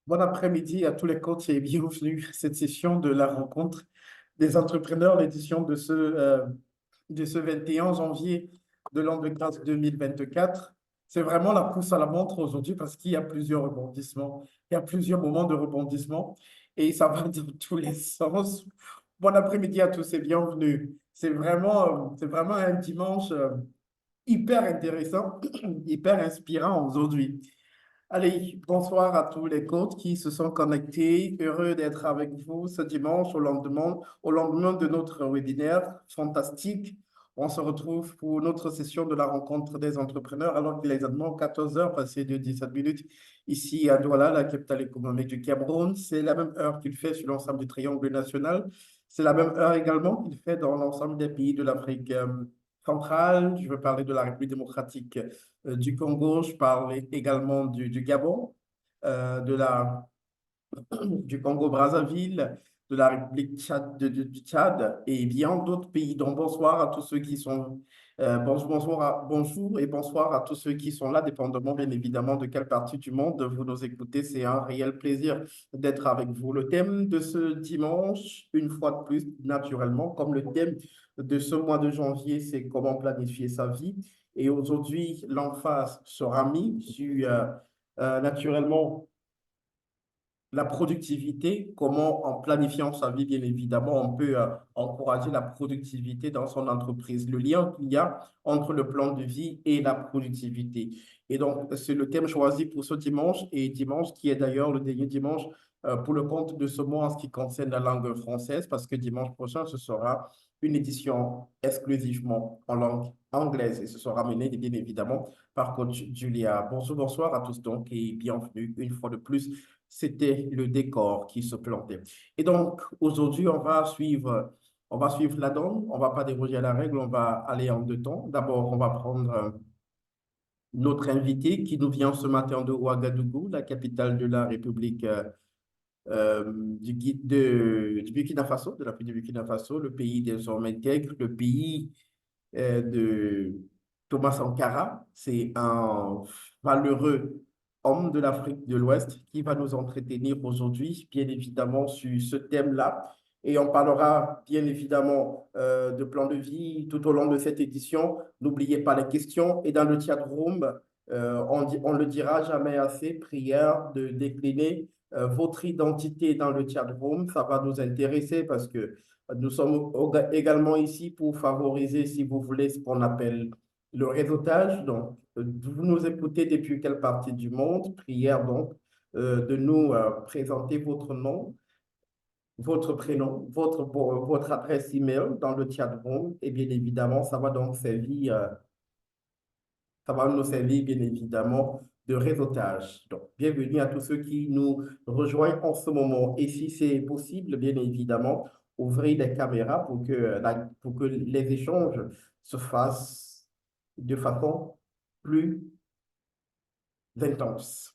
Bon après-midi à tous les coachs et bienvenue à cette session de la rencontre des entrepreneurs, l'édition de ce 21 janvier de l'an de grâce 2024. C'est vraiment la course à la montre aujourd'hui parce qu'il y a plusieurs rebondissements, il y a plusieurs moments de rebondissement et ça va dans tous les sens. Bon après-midi à tous et bienvenue. C'est vraiment un dimanche hyper intéressant, hyper inspirant aujourd'hui. Allez, bonsoir à tous les coachs qui se sont connectés. Heureux d'être avec vous ce dimanche au lendemain de notre webinaire fantastique. On se retrouve pour notre session de la rencontre des entrepreneurs alors qu'il est exactement 14 heures passées de 17 minutes ici à Douala, la capitale économique du Cameroun. C'est la même heure qu'il fait sur l'ensemble du triangle national. C'est la même heure également qu'il fait dans l'ensemble des pays de l'Afrique centrale. Je veux parler de la République démocratique du Congo, je parle également du Gabon, de du Congo-Brazzaville, de la République du Tchad et bien d'autres pays. Donc bonsoir à tous ceux qui sont Bonjour et bonsoir à tous ceux qui sont là, dépendamment bien évidemment de quelle partie du monde vous nous écoutez. C'est un réel plaisir d'être avec vous. Le thème de ce dimanche, une fois de plus, naturellement, comme le thème de ce mois de janvier, c'est comment planifier sa vie. Et aujourd'hui, l'emphase sera mise sur, naturellement, la productivité, comment en planifiant sa vie, bien évidemment, on peut encourager la productivité dans son entreprise, le lien qu'il y a entre le plan de vie et la productivité. Et donc, c'est le thème choisi pour ce dimanche, et dimanche qui est d'ailleurs le dernier dimanche pour le compte de ce mois en ce qui concerne la langue française, parce que dimanche prochain, ce sera une édition exclusivement en langue anglaise, et ce sera mené, bien évidemment, par coach Julia. Bonjour, bonsoir à tous donc, et bienvenue une fois de plus. C'était le décor qui se plantait. Et donc, aujourd'hui, on va suivre la donne. On va pas déroger à la règle, on va aller en deux temps. D'abord, on va prendre notre invité qui nous vient ce matin de Ouagadougou, la capitale de la République du Burkina Faso, de la République du Burkina Faso, le pays des hommes intègres, le pays de Thomas Sankara. C'est un valeureux homme de l'Afrique de l'Ouest qui va nous entretenir aujourd'hui, bien évidemment, sur ce thème-là. Et on parlera bien évidemment de plan de vie tout au long de cette édition. N'oubliez pas les questions. Et dans le chat room, on le dira jamais assez, prière de décliner votre identité dans le chat room. Ça va nous intéresser parce que nous sommes également ici pour favoriser, si vous voulez, ce qu'on appelle le réseautage. Donc, vous nous écoutez depuis quelle partie du monde? Prière donc de nous présenter votre nom, votre prénom, votre adresse email dans le chat room. Et bien évidemment, ça va nous servir bien évidemment de réseautage. Donc, bienvenue à tous ceux qui nous rejoignent en ce moment. Et si c'est possible, bien évidemment, ouvrez les caméras pour que les échanges se fassent de façon plus intense.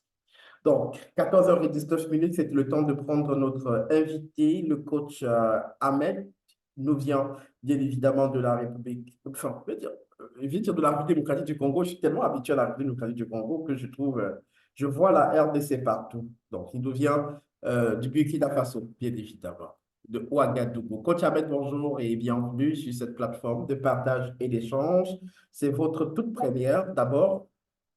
Donc, 14h19, c'est le temps de prendre notre invité, le coach Ahmed. Il nous vient bien évidemment de la République, enfin, je veux dire de la République démocratique du Congo. Je suis tellement habitué à la République démocratique du Congo que je vois la RDC partout. Donc, il nous vient du Burkina Faso, bien évidemment, de Ouagadougou. Coach Ahmed, bonjour et bienvenue sur cette plateforme de partage et d'échange. C'est votre toute première. D'abord,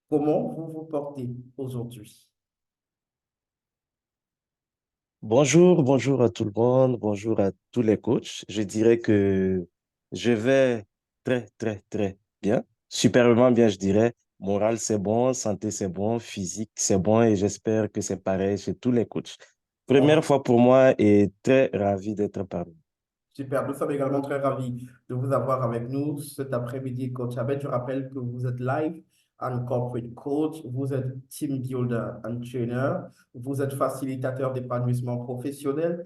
comment vous vous portez aujourd'hui? Bonjour, bonjour à tout le monde, bonjour à tous les coachs. Je dirais que je vais très, très, très bien. Superbement bien, je dirais. Moral, c'est bon, santé, c'est bon, physique, c'est bon et j'espère que c'est pareil chez tous les coachs. Première fois pour moi et très ravi d'être parmi. Super, nous sommes également très ravis de vous avoir avec nous cet après-midi, coach Abed. Je rappelle que vous êtes live and corporate coach, vous êtes team builder and trainer, vous êtes facilitateur d'épanouissement professionnel,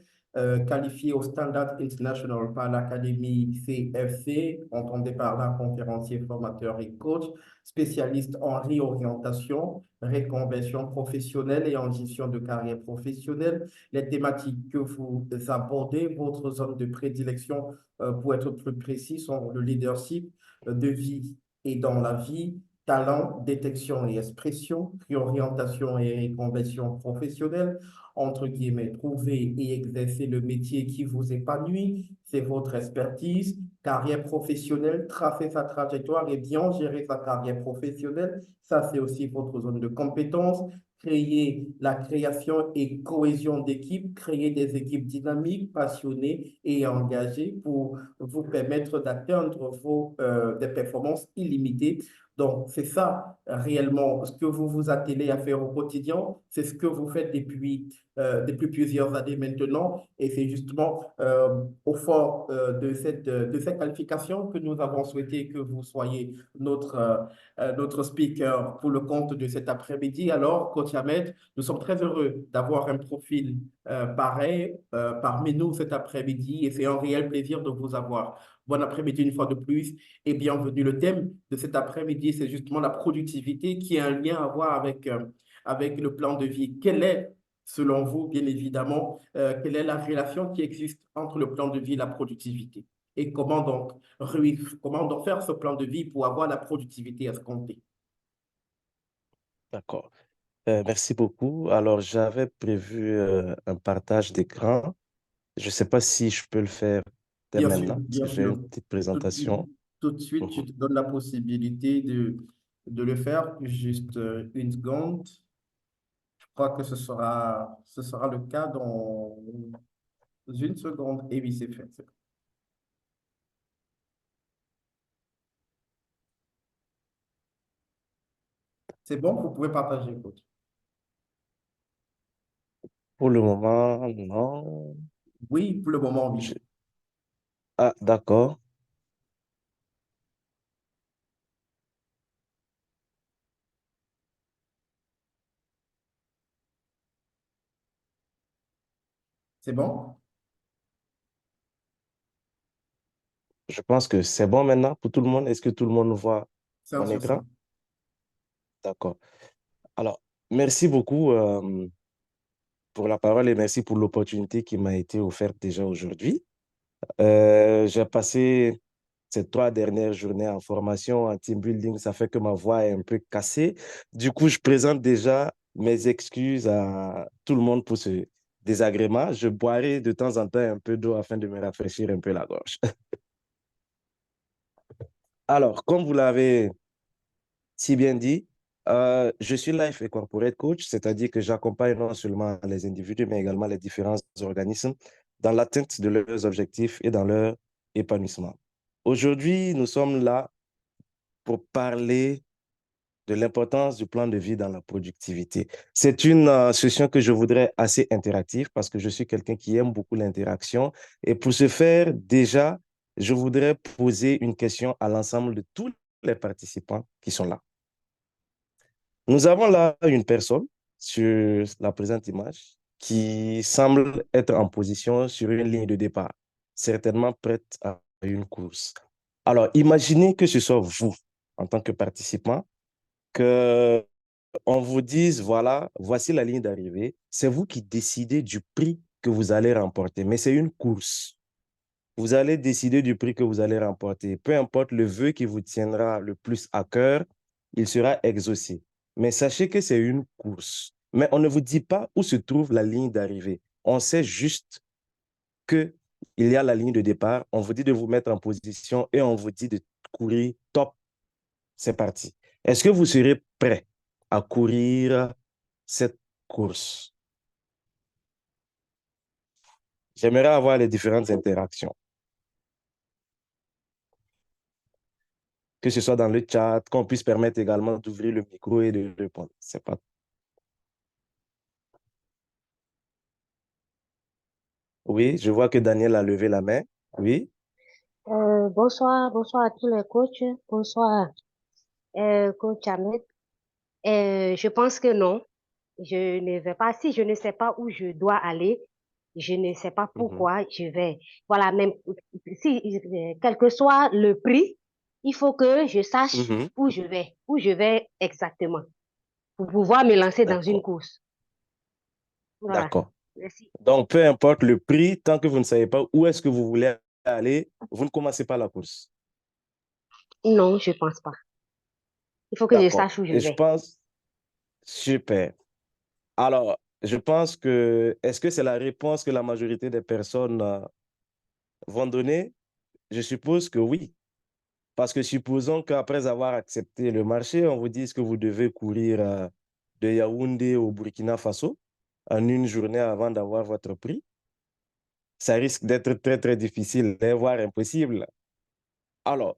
qualifié au Standard International par l'Académie CFC, entendez par là conférencier, formateur et coach, spécialiste en réorientation, reconversion professionnelle et en gestion de carrière professionnelle. Les thématiques que vous abordez, votre zone de prédilection, pour être plus précis, sont le leadership de vie et dans la vie, talent, détection et expression, réorientation et reconversion professionnelle, entre guillemets, trouver et exercer le métier qui vous épanouit, c'est votre expertise, carrière professionnelle, tracer sa trajectoire et bien gérer sa carrière professionnelle, ça c'est aussi votre zone de compétence, créer la création et cohésion d'équipe, créer des équipes dynamiques, passionnées et engagées pour vous permettre d'atteindre des performances illimitées. Donc, c'est ça réellement ce que vous vous attelez à faire au quotidien. C'est ce que vous faites depuis plusieurs années maintenant. Et c'est justement au fort de cette qualification que nous avons souhaité que vous soyez notre speaker pour le compte de cet après-midi. Alors, coach Ahmed, nous sommes très heureux d'avoir un profil pareil parmi nous cet après-midi et c'est un réel plaisir de vous avoir. Bon après-midi une fois de plus et bienvenue. Le thème de cet après-midi, c'est justement la productivité qui a un lien à voir avec le plan de vie. Quelle est, selon vous, bien évidemment, quelle est la relation qui existe entre le plan de vie et la productivité? et comment donc faire ce plan de vie pour avoir la productivité escomptée. D'accord. Merci beaucoup. Alors, j'avais prévu un partage d'écran. Je ne sais pas si je peux le faire dès maintenant, parce Bien que j'ai sûr. une petite Tout, présentation. tout de suite, tu Mhm. te donnes la possibilité de le faire. Juste une seconde. Je crois que ce sera le cas dans une seconde. Et oui, c'est fait. C'est bon, vous pouvez partager, coach. Pour le moment, non. Oui, pour le moment, oui. Je- Ah, d'accord. C'est bon? Je pense que c'est bon maintenant pour tout le monde. Est-ce que tout le monde voit C'est un mon souci. écran? D'accord. Alors, merci beaucoup pour la parole et merci pour l'opportunité qui m'a été offerte déjà aujourd'hui. J'ai passé ces 3 dernières journées en formation, en team building. Ça fait que ma voix est un peu cassée. Du coup, je présente déjà mes excuses à tout le monde pour ce désagrément. Je boirai de temps en temps un peu d'eau afin de me rafraîchir un peu la gorge. Alors, comme vous l'avez si bien dit, je suis Life et Corporate Coach, c'est-à-dire que j'accompagne non seulement les individus, mais également les différents organismes dans l'atteinte de leurs objectifs et dans leur épanouissement. Aujourd'hui, nous sommes là pour parler de l'importance du plan de vie dans la productivité. C'est une session que je voudrais assez interactive parce que je suis quelqu'un qui aime beaucoup l'interaction. Et pour ce faire, déjà, je voudrais poser une question à l'ensemble de tous les participants qui sont là. Nous avons là une personne sur la présente image qui semble être en position sur une ligne de départ, certainement prête à une course. Alors, imaginez que ce soit vous, en tant que participant, que on vous dise, voilà, voici la ligne d'arrivée. C'est vous qui décidez du prix que vous allez remporter, mais c'est une course. Vous allez décider du prix que vous allez remporter. Peu importe le vœu qui vous tiendra le plus à cœur, il sera exaucé. Mais sachez que c'est une course. Mais on ne vous dit pas où se trouve la ligne d'arrivée. On sait juste qu'il y a la ligne de départ. On vous dit de vous mettre en position et on vous dit de courir top. C'est parti. Est-ce que vous serez prêt à courir cette course? J'aimerais avoir les différentes interactions, que ce soit dans le chat, qu'on puisse permettre également d'ouvrir le micro et de répondre. C'est pas... Oui, je vois que Daniel a levé la main. Oui. Bonsoir à tous les coachs. Bonsoir, coach Ahmed. Je pense que non, je ne vais pas. Si je ne sais pas où je dois aller, je ne sais pas Mhm, pourquoi je vais. Voilà, même si, quel que soit le prix, il faut que je sache mhm. où je vais exactement pour pouvoir me lancer dans une D'accord, course. Voilà, d'accord. merci. Donc, peu importe le prix, tant que vous ne savez pas où est-ce que vous voulez aller, vous ne commencez pas la course. Non, je pense pas. Il faut que je D'accord. sache où je Et je vais. pense, super. Alors, je pense que, est-ce que c'est la réponse que la majorité des personnes vont donner? Je suppose que oui. Parce que supposons qu'après avoir accepté le marché, on vous dise que vous devez courir de Yaoundé au Burkina Faso en une journée avant d'avoir votre prix. Ça risque d'être très, très difficile, hein, voire impossible. Alors,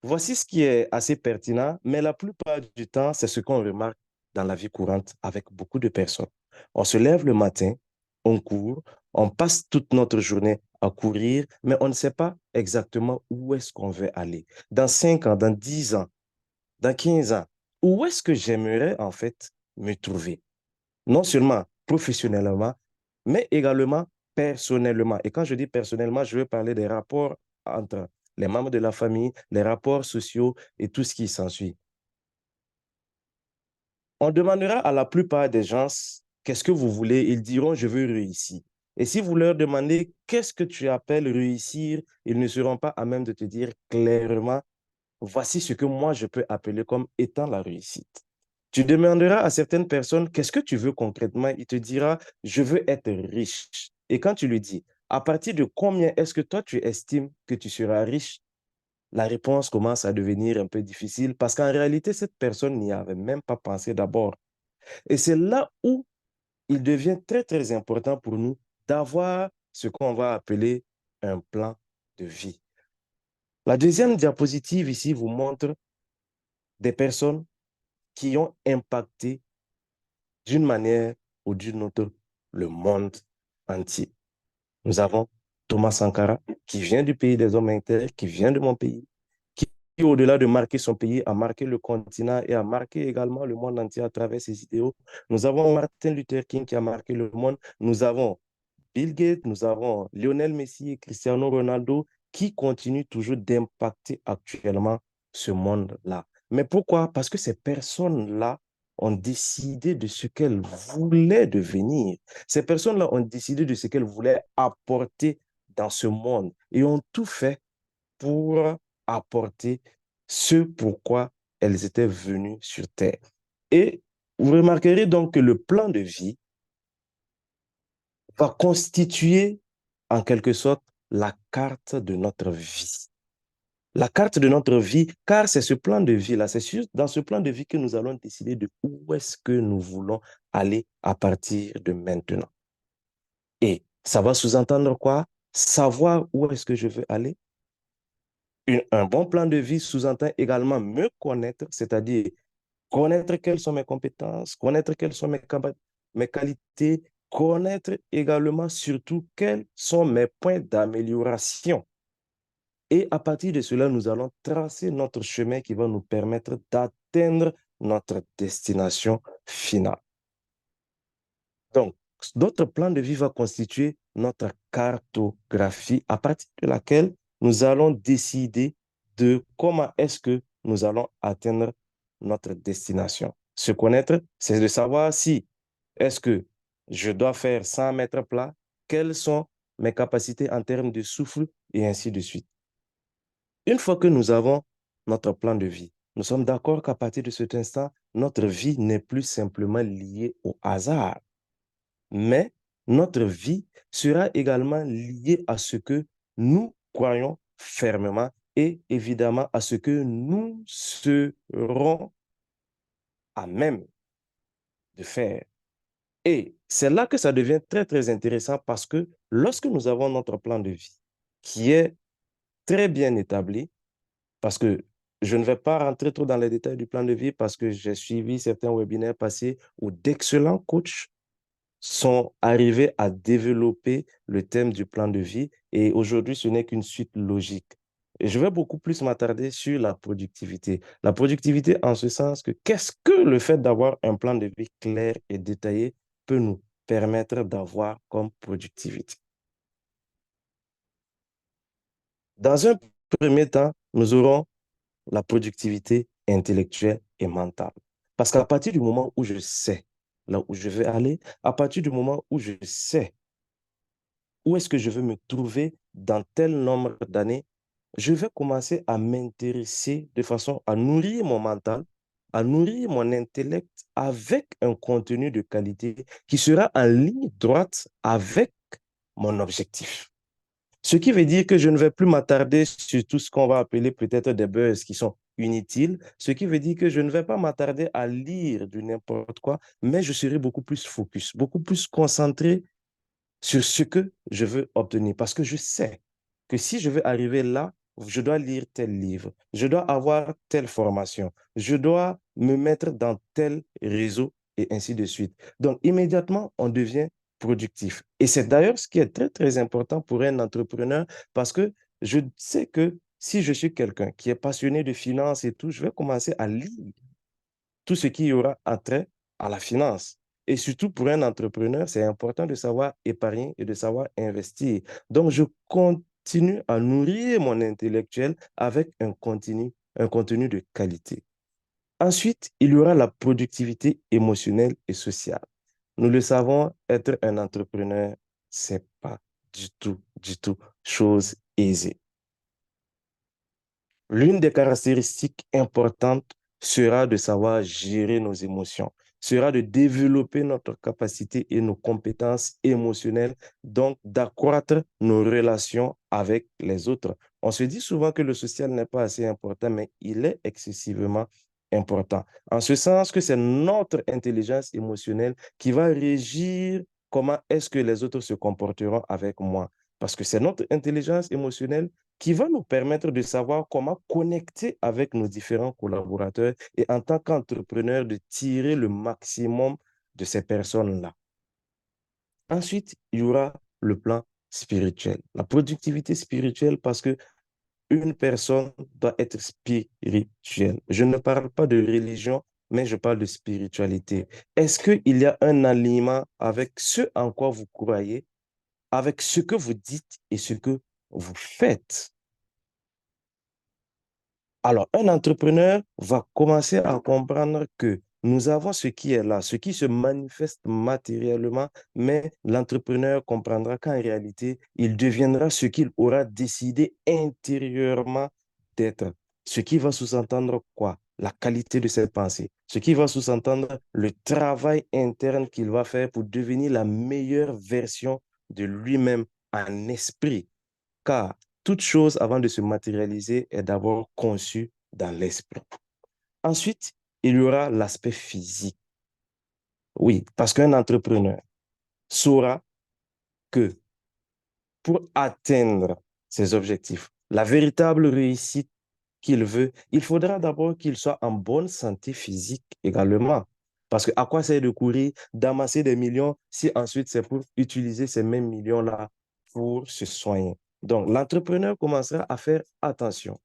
voici ce qui est assez pertinent, mais la plupart du temps, c'est ce qu'on remarque dans la vie courante avec beaucoup de personnes. On se lève le matin, on court, on passe toute notre journée à courir, mais on ne sait pas exactement où est-ce qu'on veut aller. Dans 5 ans, dans 10 ans, dans 15 ans, où est-ce que j'aimerais en fait me trouver? Non seulement professionnellement, mais également personnellement. Et quand je dis personnellement, je veux parler des rapports entre les membres de la famille, les rapports sociaux et tout ce qui s'ensuit. On demandera à la plupart des gens, qu'est-ce que vous voulez? Ils diront, je veux réussir. Et si vous leur demandez qu'est-ce que tu appelles réussir, ils ne seront pas à même de te dire clairement, voici ce que moi je peux appeler comme étant la réussite. Tu demanderas à certaines personnes, qu'est-ce que tu veux concrètement? Il te dira, je veux être riche. Et quand tu lui dis, à partir de combien est-ce que toi tu estimes que tu seras riche? La réponse commence à devenir un peu difficile parce qu'en réalité, cette personne n'y avait même pas pensé d'abord. Et c'est là où il devient très, très important pour nous d'avoir ce qu'on va appeler un plan de vie. La deuxième diapositive ici vous montre des personnes qui ont impacté d'une manière ou d'une autre le monde entier. Nous avons Thomas Sankara, qui vient du pays des hommes intègres, qui vient de mon pays, qui, au-delà de marquer son pays, a marqué le continent et a marqué également le monde entier à travers ses idéaux. Nous avons Martin Luther King qui a marqué le monde. Nous avons Bill Gates, nous avons Lionel Messi et Cristiano Ronaldo qui continuent toujours d'impacter actuellement ce monde-là. Mais pourquoi? Parce que ces personnes-là ont décidé de ce qu'elles voulaient devenir. Ces personnes-là ont décidé de ce qu'elles voulaient apporter dans ce monde et ont tout fait pour apporter ce pourquoi elles étaient venues sur Terre. Et vous remarquerez donc que le plan de vie va constituer en quelque sorte la carte de notre vie. La carte de notre vie, car c'est ce plan de vie-là, c'est dans ce plan de vie que nous allons décider de où est-ce que nous voulons aller à partir de maintenant. Et ça va sous-entendre quoi? Savoir où est-ce que je veux aller. Un bon plan de vie sous-entend également me connaître, c'est-à-dire connaître quelles sont mes compétences, connaître quelles sont mes qualités, connaître également surtout quels sont mes points d'amélioration. Et à partir de cela, nous allons tracer notre chemin qui va nous permettre d'atteindre notre destination finale. Donc, notre plan de vie va constituer notre cartographie à partir de laquelle nous allons décider de comment est-ce que nous allons atteindre notre destination. Se connaître, c'est de savoir si est-ce que je dois faire 100 mètres plats, quelles sont mes capacités en termes de souffle et ainsi de suite. Une fois que nous avons notre plan de vie, nous sommes d'accord qu'à partir de cet instant, notre vie n'est plus simplement liée au hasard, mais notre vie sera également liée à ce que nous croyons fermement et évidemment à ce que nous serons à même de faire. Et c'est là que ça devient très, très intéressant parce que lorsque nous avons notre plan de vie qui est très bien établi, parce que je ne vais pas rentrer trop dans les détails du plan de vie parce que j'ai suivi certains webinaires passés où d'excellents coachs sont arrivés à développer le thème du plan de vie et aujourd'hui, ce n'est qu'une suite logique. Et je vais beaucoup plus m'attarder sur la productivité. La productivité en ce sens que qu'est-ce que le fait d'avoir un plan de vie clair et détaillé peut nous permettre d'avoir comme productivité. Dans un premier temps, nous aurons la productivité intellectuelle et mentale. Parce qu'à partir du moment où je sais là où je vais aller, à partir du moment où je sais où est-ce que je veux me trouver dans tel nombre d'années, je vais commencer à m'intéresser de façon à nourrir mon mental, à nourrir mon intellect avec un contenu de qualité qui sera en ligne droite avec mon objectif. Ce qui veut dire que je ne vais plus m'attarder sur tout ce qu'on va appeler peut-être des buzz qui sont inutiles, ce qui veut dire que je ne vais pas m'attarder à lire du n'importe quoi, mais je serai beaucoup plus focus, beaucoup plus concentré sur ce que je veux obtenir. Parce que je sais que si je veux arriver là, je dois lire tel livre, je dois avoir telle formation, je dois me mettre dans tel réseau et ainsi de suite. Donc, immédiatement, on devient productif. Et c'est d'ailleurs ce qui est très, très important pour un entrepreneur parce que je sais que si je suis quelqu'un qui est passionné de finance et tout, je vais commencer à lire tout ce qui aura attrait à la finance. Et surtout pour un entrepreneur, c'est important de savoir épargner et de savoir investir. Donc, je continue à nourrir mon intellectuel avec un contenu de qualité. Ensuite, il y aura la productivité émotionnelle et sociale. Nous le savons, être un entrepreneur, c'est pas du tout chose aisée. L'une des caractéristiques importantes sera de savoir gérer nos émotions, sera de développer notre capacité et nos compétences émotionnelles, donc d'accroître nos relations avec les autres. On se dit souvent que le social n'est pas assez important, mais il est excessivement important. En ce sens que c'est notre intelligence émotionnelle qui va régir comment est-ce que les autres se comporteront avec moi. Parce que c'est notre intelligence émotionnelle qui va nous permettre de savoir comment connecter avec nos différents collaborateurs et en tant qu'entrepreneur de tirer le maximum de ces personnes-là. Ensuite, il y aura le plan spirituel, la productivité spirituelle parce que une personne doit être spirituelle. Je ne parle pas de religion, mais je parle de spiritualité. Est-ce qu'il y a un alignement avec ce en quoi vous croyez, avec ce que vous dites et ce que vous faites? Alors, un entrepreneur va commencer à comprendre que nous avons ce qui est là, ce qui se manifeste matériellement, mais l'entrepreneur comprendra qu'en réalité, il deviendra ce qu'il aura décidé intérieurement d'être. Ce qui va sous-entendre quoi? La qualité de ses pensées. Ce qui va sous-entendre le travail interne qu'il va faire pour devenir la meilleure version de lui-même en esprit. Car toute chose, avant de se matérialiser, est d'abord conçue dans l'esprit. Ensuite, il y aura l'aspect physique. Oui, parce qu'un entrepreneur saura que pour atteindre ses objectifs, la véritable réussite qu'il veut, il faudra d'abord qu'il soit en bonne santé physique également. Parce que à quoi sert de courir, d'amasser des millions si ensuite c'est pour utiliser ces mêmes millions-là pour se soigner. Donc, l'entrepreneur commencera à faire attention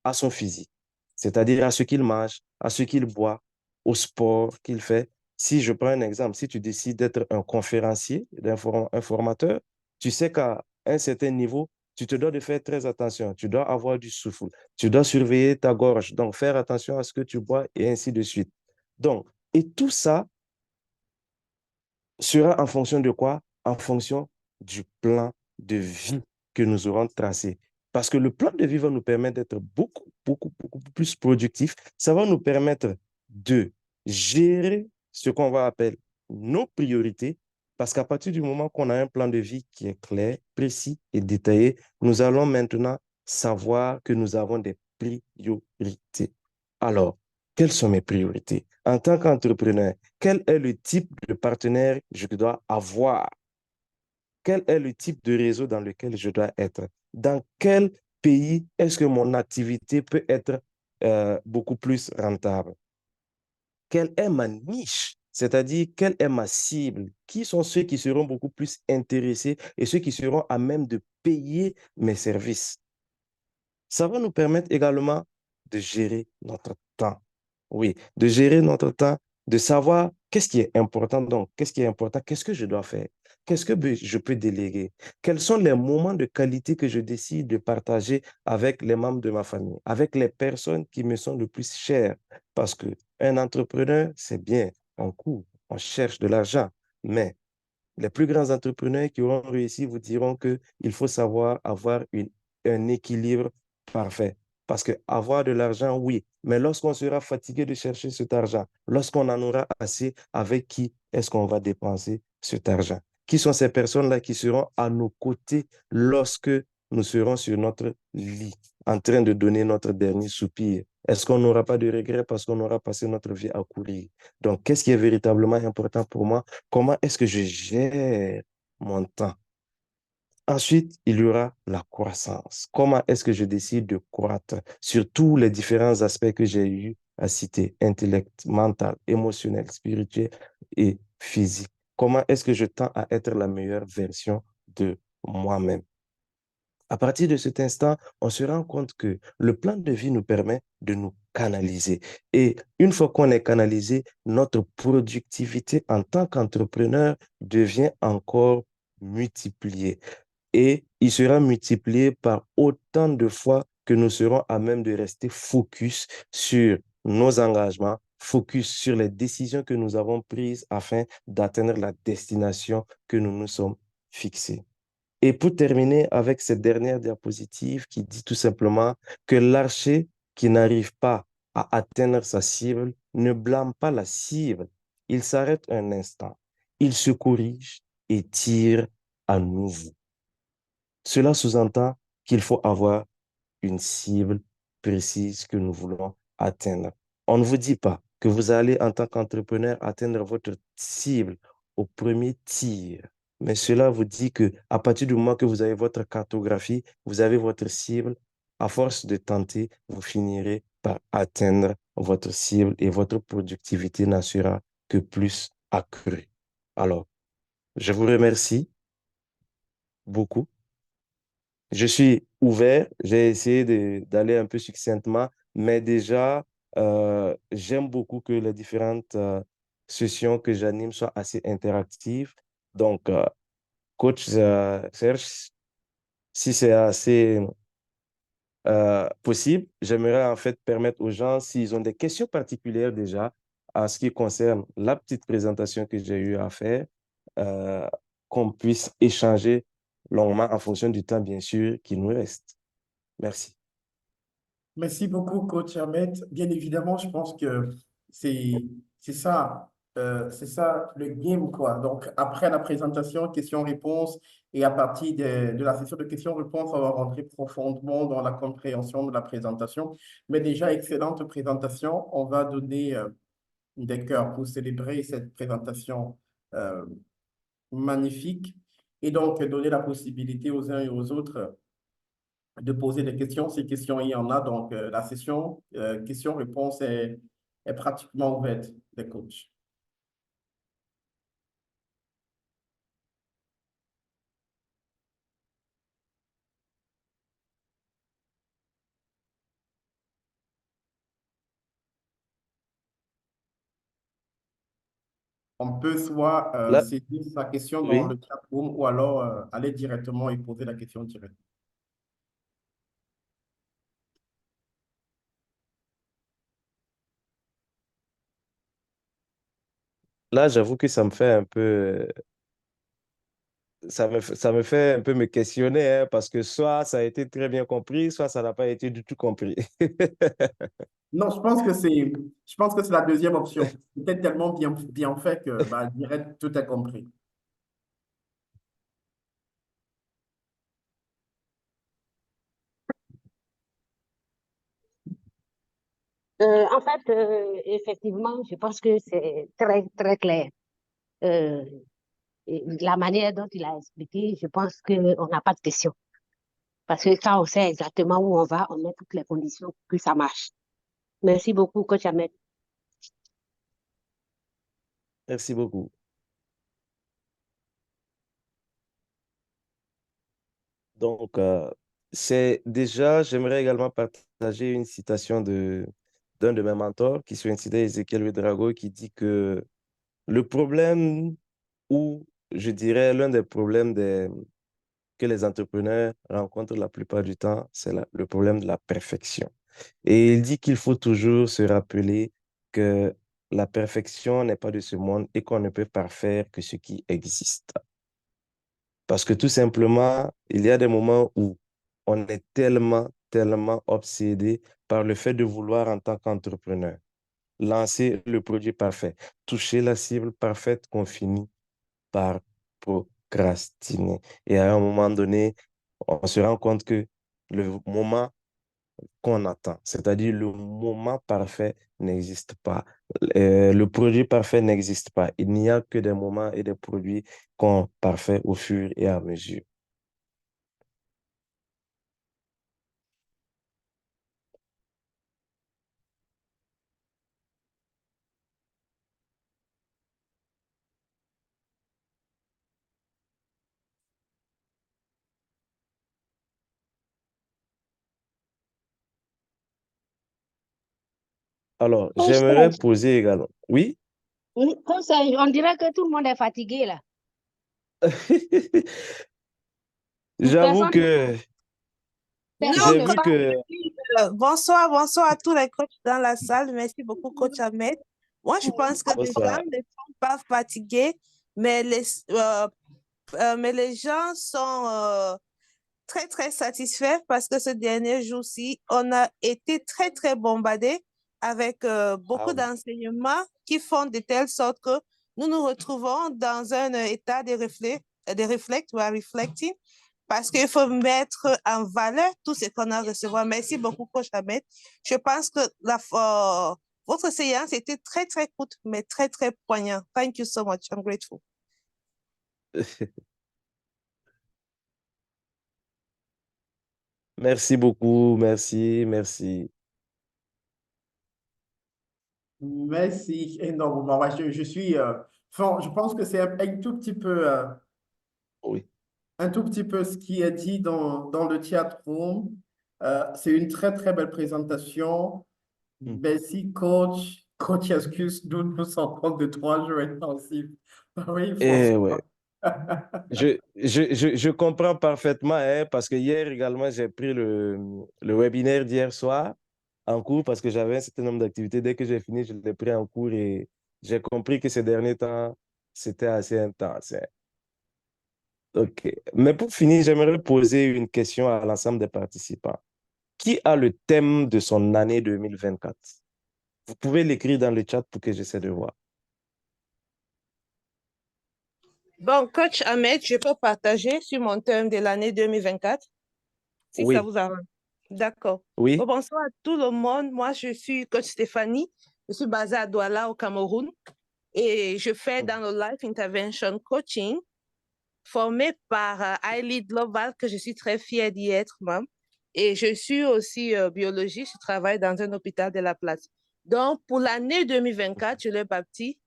à son physique, c'est-à-dire à ce qu'il mange, à ce qu'il boit, au sport qu'il fait. Si je prends un exemple, si tu décides d'être un conférencier, un formateur, tu sais qu'à un certain niveau, tu te dois de faire très attention. Tu dois avoir du souffle. Tu dois surveiller ta gorge. Donc, faire attention à ce que tu bois et ainsi de suite. Donc, et tout ça sera en fonction de quoi? En fonction du plan de vie que nous aurons tracé. Parce que le plan de vie va nous permettre d'être beaucoup plus productif. Ça va nous permettre de gérer ce qu'on va appeler nos priorités. Parce qu'à partir du moment qu'on a un plan de vie qui est clair, précis et détaillé, nous allons maintenant savoir que nous avons des priorités. Alors, quelles sont mes priorités? En tant qu'entrepreneur, quel est le type de partenaire que je dois avoir? Quel est le type de réseau dans lequel je dois être? Dans quel pays est-ce que mon activité peut être beaucoup plus rentable? Quelle est ma niche? C'est-à-dire, quelle est ma cible? Qui sont ceux qui seront beaucoup plus intéressés et ceux qui seront à même de payer mes services? Ça va nous permettre également de gérer notre temps. Oui, de gérer notre temps, de savoir qu'est-ce qui est important. Donc, qu'est-ce qui est important? Qu'est-ce que je dois faire? Qu'est-ce que je peux déléguer? Quels sont les moments de qualité que je décide de partager avec les membres de ma famille, avec les personnes qui me sont le plus chères? Parce que un entrepreneur, c'est bien, on court, on cherche de l'argent, mais les plus grands entrepreneurs qui auront réussi vous diront qu'il faut savoir avoir un équilibre parfait. Parce que avoir de l'argent, oui, mais lorsqu'on sera fatigué de chercher cet argent, lorsqu'on en aura assez, avec qui est-ce qu'on va dépenser cet argent? Qui sont ces personnes-là qui seront à nos côtés lorsque nous serons sur notre lit, en train de donner notre dernier soupir? Est-ce qu'on n'aura pas de regrets parce qu'on aura passé notre vie à courir? Donc, qu'est-ce qui est véritablement important pour moi? Comment est-ce que je gère mon temps? Ensuite, il y aura la croissance. Comment est-ce que je décide de croître sur tous les différents aspects que j'ai eu à citer, intellect, mental, émotionnel, spirituel et physique? Comment est-ce que je tends à être la meilleure version de moi-même? À partir de cet instant, on se rend compte que le plan de vie nous permet de nous canaliser. Et une fois qu'on est canalisé, notre productivité en tant qu'entrepreneur devient encore multipliée. Et il sera multiplié par autant de fois que nous serons à même de rester focus sur nos engagements, focus sur les décisions que nous avons prises afin d'atteindre la destination que nous nous sommes fixé. Et pour terminer avec cette dernière diapositive qui dit tout simplement que l'archer qui n'arrive pas à atteindre sa cible ne blâme pas la cible. Il s'arrête un instant, il se corrige et tire à nouveau. Cela sous-entend qu'il faut avoir une cible précise que nous voulons atteindre. On ne vous dit pas que vous allez, en tant qu'entrepreneur, atteindre votre cible au premier tir. Mais cela vous dit que à partir du moment que vous avez votre cartographie, vous avez votre cible, à force de tenter, vous finirez par atteindre votre cible et votre productivité n'en sera que plus accrue. Alors, je vous remercie beaucoup. Je suis ouvert, j'ai essayé d'aller un peu succinctement, mais déjà, j'aime beaucoup que les différentes sessions que j'anime soient assez interactives. Donc, coach Serge, si c'est assez possible, j'aimerais en fait permettre aux gens, s'ils ont des questions particulières déjà, en ce qui concerne la petite présentation que j'ai eu à faire, euh, qu'on puisse échanger longuement en fonction du temps, bien sûr, qui nous reste. Merci. Merci beaucoup, coach Ahmed. Bien évidemment, je pense que c'est c'est ça le game, quoi. Donc, après la présentation, questions-réponses, et à partir de la session de questions-réponses, on va rentrer profondément dans la compréhension de la présentation. Mais déjà, excellente présentation. On va donner des cœurs pour célébrer cette présentation euh, magnifique et donc donner la possibilité aux uns et aux autres de poser des questions. Ces questions, il y en a. Donc, la session questions-réponses est pratiquement ouverte des coachs. On peut soit Là, saisir sa question dans oui, le chat room ou alors aller directement et poser la question directement. là, j'avoue que ça me fait un peu, ça me fait un peu me questionner, hein, parce que soit ça a été très bien compris, soit ça n'a pas été du tout compris. Non, je pense que c'est la deuxième option. Peut-être tellement bien fait que, bah, je dirais tout est compris. En fait, effectivement, je pense que c'est très, très clair. Euh, et la manière dont il a expliqué, je pense qu'on n'a pas de question. Parce que quand on sait exactement où on va, on met toutes les conditions pour que ça marche. Merci beaucoup, coach Ahmed. Merci beaucoup. Donc, c'est déjà, j'aimerais également partager une citation d'un de mes mentors qui coïncidait Ezekiel Ouedraogo qui dit que le problème ou je dirais l'un des problèmes que les entrepreneurs rencontrent la plupart du temps, c'est le problème de la perfection. Et il dit qu'il faut toujours se rappeler que la perfection n'est pas de ce monde et qu'on ne peut parfaire que ce qui existe. Parce que tout simplement, il y a des moments où on est tellement obsédé par le fait de vouloir en tant qu'entrepreneur lancer le produit parfait, toucher la cible parfaite qu'on finit par procrastiner. Et à un moment donné, on se rend compte que le moment qu'on attend, c'est-à-dire le moment parfait n'existe pas. Le produit parfait n'existe pas. Il n'y a que des moments et des produits qu'on parfait au fur et à mesure. Alors, Coach j'aimerais Serge, poser également. Oui, Coach Serge, on dirait que tout le monde est fatigué là. j'avoue Personne, que personne j'ai Non, ne vu coach, parle. que... bonsoir, bonsoir à tous les coachs dans la salle. Merci beaucoup, coach Ahmed. Moi, je pense que les gens Bonsoir. ne sont pas fatigués, mais mais les gens sont très, très satisfaits parce que ce dernier jour-ci, on a été très, très bombardés avec Ah beaucoup oui. d'enseignements qui font de telle sorte que nous nous retrouvons dans un état de reflect, ou reflecting, parce qu'il faut mettre en valeur tout ce qu'on a reçu. Merci beaucoup, Coach Ahmed. Je pense que votre séance était très, très courte, mais très, très poignante. Thank you so much. I'm grateful. Merci beaucoup, merci, merci. Merci énormément. Ouais, je suis, enfin, je pense que c'est un tout petit peu, Oui. un tout petit peu ce qui est dit dans le théâtre room. C'est une très, très belle présentation. Mm. Merci, coach. Coach, excuse-nous, nous sommes de 3 jours intensifs. Oui, Et François. ouais. Je comprends parfaitement, hein, parce que hier également, j'ai pris le webinaire d'hier soir en cours parce que j'avais un certain nombre d'activités. Dès que j'ai fini, je l'ai pris en cours et j'ai compris que ces derniers temps, c'était assez intense, hein. OK. Mais pour finir, j'aimerais poser une question à l'ensemble des participants. Qui a le thème de son année 2024? Vous pouvez l'écrire dans le chat pour que j'essaie de voir. Bon, Coach Ahmed, je peux partager sur mon thème de l'année 2024, si ça Oui, vous arrange. D'accord. Bon, oui. bonsoir à tout le monde. Moi, je suis Coach Stéphanie. Je suis basée à Douala, au Cameroun. Et je fais dans le Life Intervention Coaching, formé par Aileen Global, que je suis très fière d'y être membre. Et je suis aussi biologiste. Je travaille dans un hôpital de la place. Donc, pour l'année 2024, je l'ai baptisé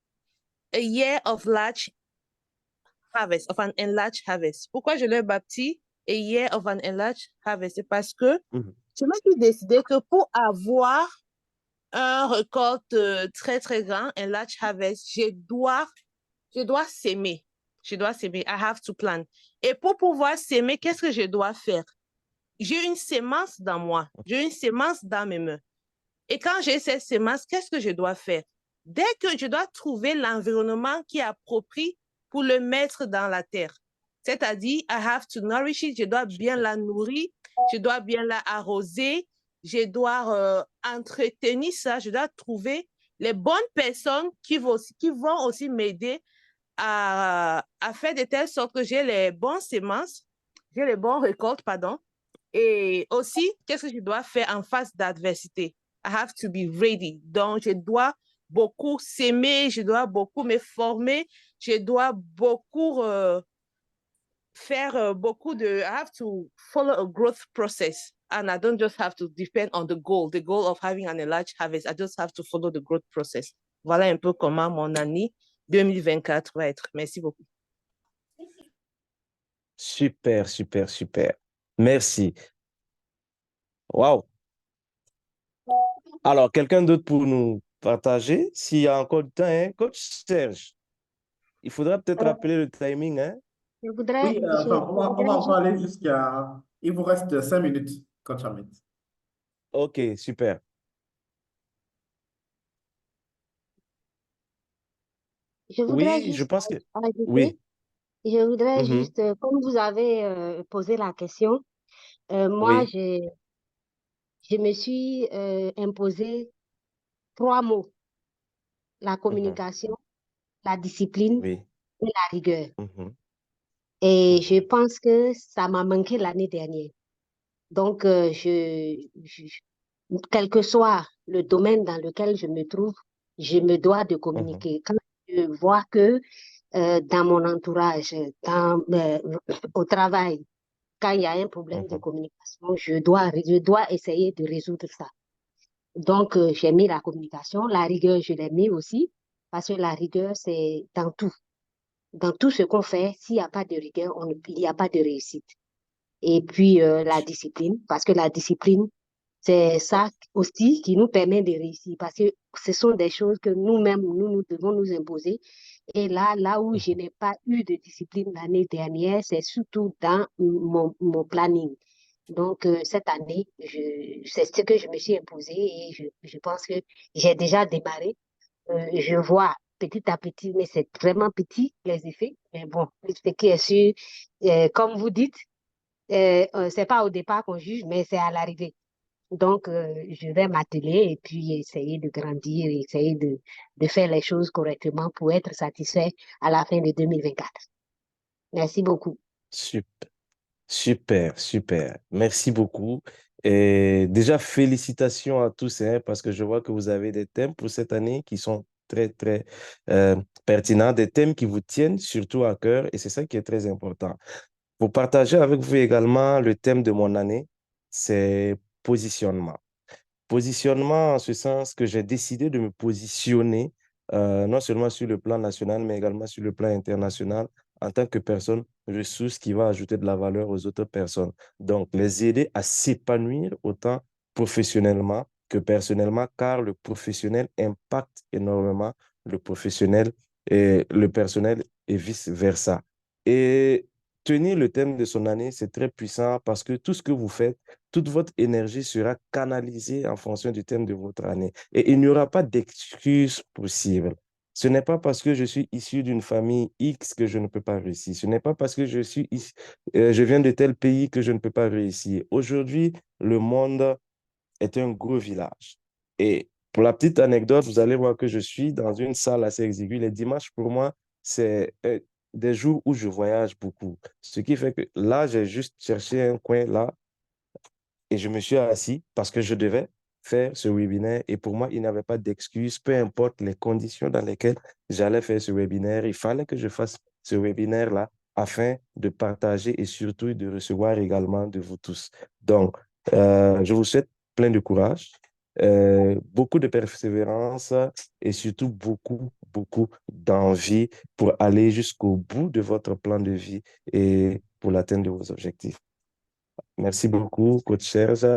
A Year of Large Harvest, of an Enlarged Harvest. Pourquoi je l'ai baptisé A Year of an Enlarged Harvest? C'est parce que Mhm, je me suis décidé que pour avoir un récolte très, très grand, un large harvest, je dois s'aimer. Je dois s'aimer. I have to plant. Et pour pouvoir s'aimer, qu'est-ce que je dois faire? J'ai une sémence dans moi. J'ai une sémence dans mes mains. Et quand j'ai cette sémence, qu'est-ce que je dois faire? Dès que je dois trouver l'environnement qui est approprié pour le mettre dans la terre. C'est-à-dire, I have to nourish it, je dois bien la nourrir, je dois bien la arroser, je dois entretenir ça, je dois trouver les bonnes personnes qui vont aussi m'aider à faire de telle sorte que j'ai les bonnes semences, j'ai les bonnes récoltes, pardon. Et aussi, qu'est-ce que je dois faire en face d'adversité? I have to be ready. Donc, je dois beaucoup s'aimer, je dois beaucoup me former, je dois beaucoup faire beaucoup de... I have to follow a growth process. And I don't just have to depend on the goal of having an enlarged harvest. I just have to follow the growth process. Voilà un peu comment mon année 2024 va être. Merci beaucoup. super, super, super. Merci. Waouh. Alors, quelqu'un d'autre pour nous partager, s'il y a encore du temps, hein? Coach Serge, il faudra peut-être Euh, rappeler le timing, hein? Oui, enfin, je on va voudrais en juste, parler jusqu'à... Il vous reste 5 minutes, coach Ahmed. OK, super. je voudrais Oui, je juste pense que... ajouter, Oui. je voudrais Mhm. juste, comme vous avez posé la question, moi, Oui. je me suis imposé 3 mots: la Mhm. communication, la discipline Oui. et la rigueur. Mhm. Et je Mhm. pense que ça m'a manqué l'année dernière. Donc, quel que soit le domaine dans lequel je me trouve, je me dois de Mhm. communiquer. Quand je vois que dans mon entourage, au travail, quand il y a un problème de Mhm. communication, je dois essayer de résoudre ça. Donc, j'ai mis la communication, la rigueur, je l'ai mis aussi, parce que la rigueur, c'est dans tout. Dans tout ce qu'on fait, s'il n'y a pas de rigueur, il n'y a pas de réussite. Et puis, la discipline, parce que la discipline, c'est ça aussi qui nous permet de réussir, parce que ce sont des choses que nous-mêmes, nous devons nous imposer. Et là où je Mhm. n'ai pas eu de discipline l'année dernière, c'est surtout dans mon planning. Donc, cette année, c'est ce que je me suis imposé et je pense que j'ai déjà démarré. Je vois petit à petit, mais c'est vraiment petit, les effets. Mais bon, ce qui est sûr, comme vous dites, c'est pas au départ qu'on juge, mais c'est à l'arrivée. Donc, je vais m'atteler et puis essayer de grandir, essayer de faire les choses correctement pour être satisfait à la fin de 2024. Merci beaucoup. Super, super, super. Merci beaucoup. Et déjà, félicitations à tous, hein, parce que je vois que vous avez des thèmes pour cette année qui sont très, très euh, pertinents, des thèmes qui vous tiennent surtout à cœur, et c'est ça qui est très important. Pour partager avec vous également le thème de mon année, c'est positionnement. Positionnement en ce sens que j'ai décidé de me positionner non seulement sur le plan national, mais également sur le plan international en tant que personne ressource qui va ajouter de la valeur aux autres personnes. Donc, les aider à s'épanouir autant professionnellement que personnellement, car le professionnel impacte énormément le professionnel et le personnel et vice-versa. Et tenir le thème de son année, c'est très puissant parce que tout ce que vous faites, toute votre énergie sera canalisée en fonction du thème de votre année. Et il n'y aura pas d'excuse possible. Ce n'est pas parce que je suis issu d'une famille X que je ne peux pas réussir. Ce n'est pas parce que je viens de tel pays que je ne peux pas réussir. Aujourd'hui, le monde est un gros village. Et pour la petite anecdote, vous allez voir que je suis dans une salle assez exiguë. Les dimanches, pour moi, c'est des jours où je voyage beaucoup. Ce qui fait que là, j'ai juste cherché un coin là et je me suis assis parce que je devais faire ce webinaire. Et pour moi, il n'y avait pas d'excuse, peu importe les conditions dans lesquelles j'allais faire ce webinaire. Il fallait que je fasse ce webinaire-là afin de partager et surtout de recevoir également de vous tous. Donc, je vous souhaite plein de courage, beaucoup de persévérance et surtout beaucoup, beaucoup d'envie pour aller jusqu'au bout de votre plan de vie et pour l'atteinte de vos objectifs. Merci beaucoup, coach Serge.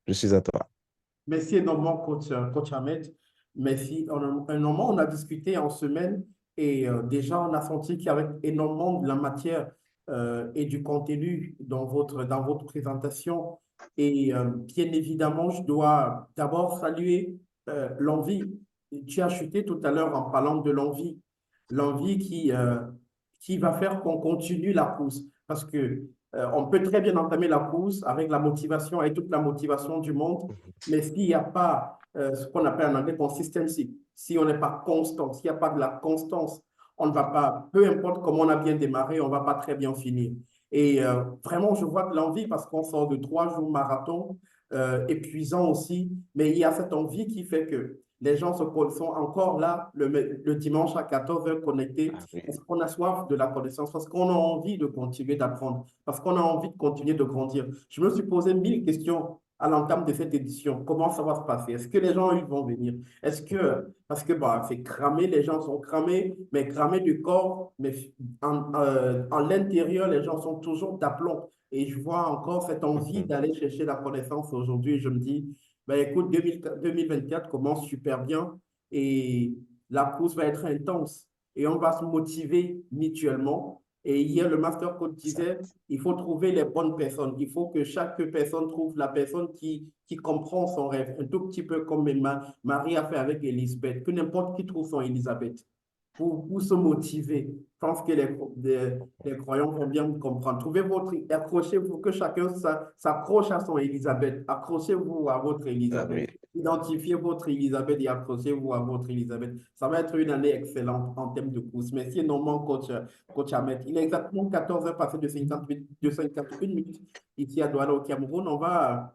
Je suis à toi. Merci énormément, coach Ahmed. Merci. Énormément, on a discuté en semaine et déjà, on a senti qu'il y avait énormément de la matière et du contenu dans votre présentation. Et bien évidemment, je dois d'abord saluer l'envie. Tu as chuté tout à l'heure en parlant de l'envie. L'envie qui va faire qu'on continue la course. Parce que on peut très bien entamer la course avec la motivation, avec toute la motivation du monde, mais s'il n'y a pas ce qu'on appelle en anglais consistency, si on n'est pas constant, s'il n'y a pas de la constance, on ne va pas, peu importe comment on a bien démarré, on ne va pas très bien finir. Et vraiment, je vois de l'envie parce qu'on sort de 3 jours marathon, épuisant aussi, mais il y a cette envie qui fait que les gens sont encore là le dimanche à 14 heures connectés Ah oui. parce qu'on a soif de la connaissance, parce qu'on a envie de continuer d'apprendre, parce qu'on a envie de continuer de grandir. Je me suis posé 1000 questions à l'entame de cette édition. Comment ça va se passer? Est-ce que les gens, ils vont venir? Est-ce que, parce que bah, c'est cramé, les gens sont cramés, mais cramés du corps, mais en l'intérieur, les gens sont toujours d'aplomb. Et je vois encore cette envie d'aller chercher la connaissance aujourd'hui. Je me dis, ben, écoute, 2024 commence super bien et la course va être intense et on va se motiver mutuellement. Et hier, le master coach disait, il faut trouver les bonnes personnes. Il faut que chaque personne trouve la personne qui comprend son rêve. Un tout petit peu comme Marie a fait avec Elisabeth. Que n'importe qui trouve son Elisabeth pour se motiver. Je pense que les croyants vont bien comprendre. Accrochez-vous, que chacun s'accroche à son Elisabeth. Accrochez-vous à votre Ah Elisabeth. oui. Identifiez votre Elisabeth et accrochez-vous à votre Elisabeth. Ça va être une année excellente en termes de course. Merci énormément, coach Ahmed. Il est exactement 14 heures passées de 51 minutes ici à Douala au Cameroun. On va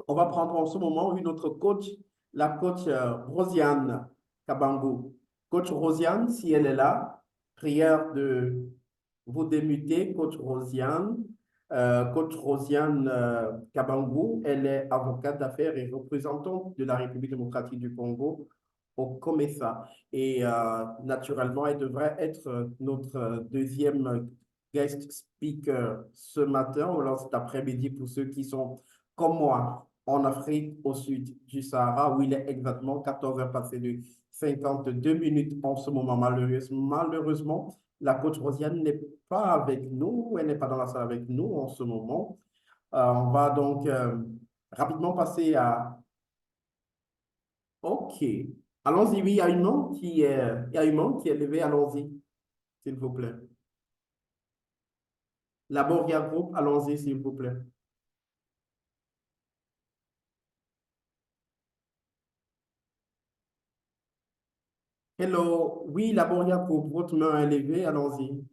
prendre en ce moment une autre coach, la coach Rosiane Kabango. Coach Rosiane, si elle est là, prière de vous démuter, coach Rosiane. Coach Rosiane Kabango, elle est avocate d'affaires et représentante de la République démocratique du Congo au COMESA. Et naturellement, elle devrait être notre deuxième guest speaker ce matin ou alors cet après-midi pour ceux qui sont comme moi en Afrique au sud du Sahara où il est exactement 14 heures passées de 52 minutes en ce moment. Malheureusement, la coach Rosiane n'est pas avec nous, elle n'est pas dans la salle avec nous en ce moment. On va donc rapidement passer à... OK. Allons-y, oui, il y a une main il y a une main qui est levée, allons-y, s'il vous plaît. La Boria Group, allons-y, s'il vous plaît. Hello, oui, la Boria Group, votre main est levée, allons-y.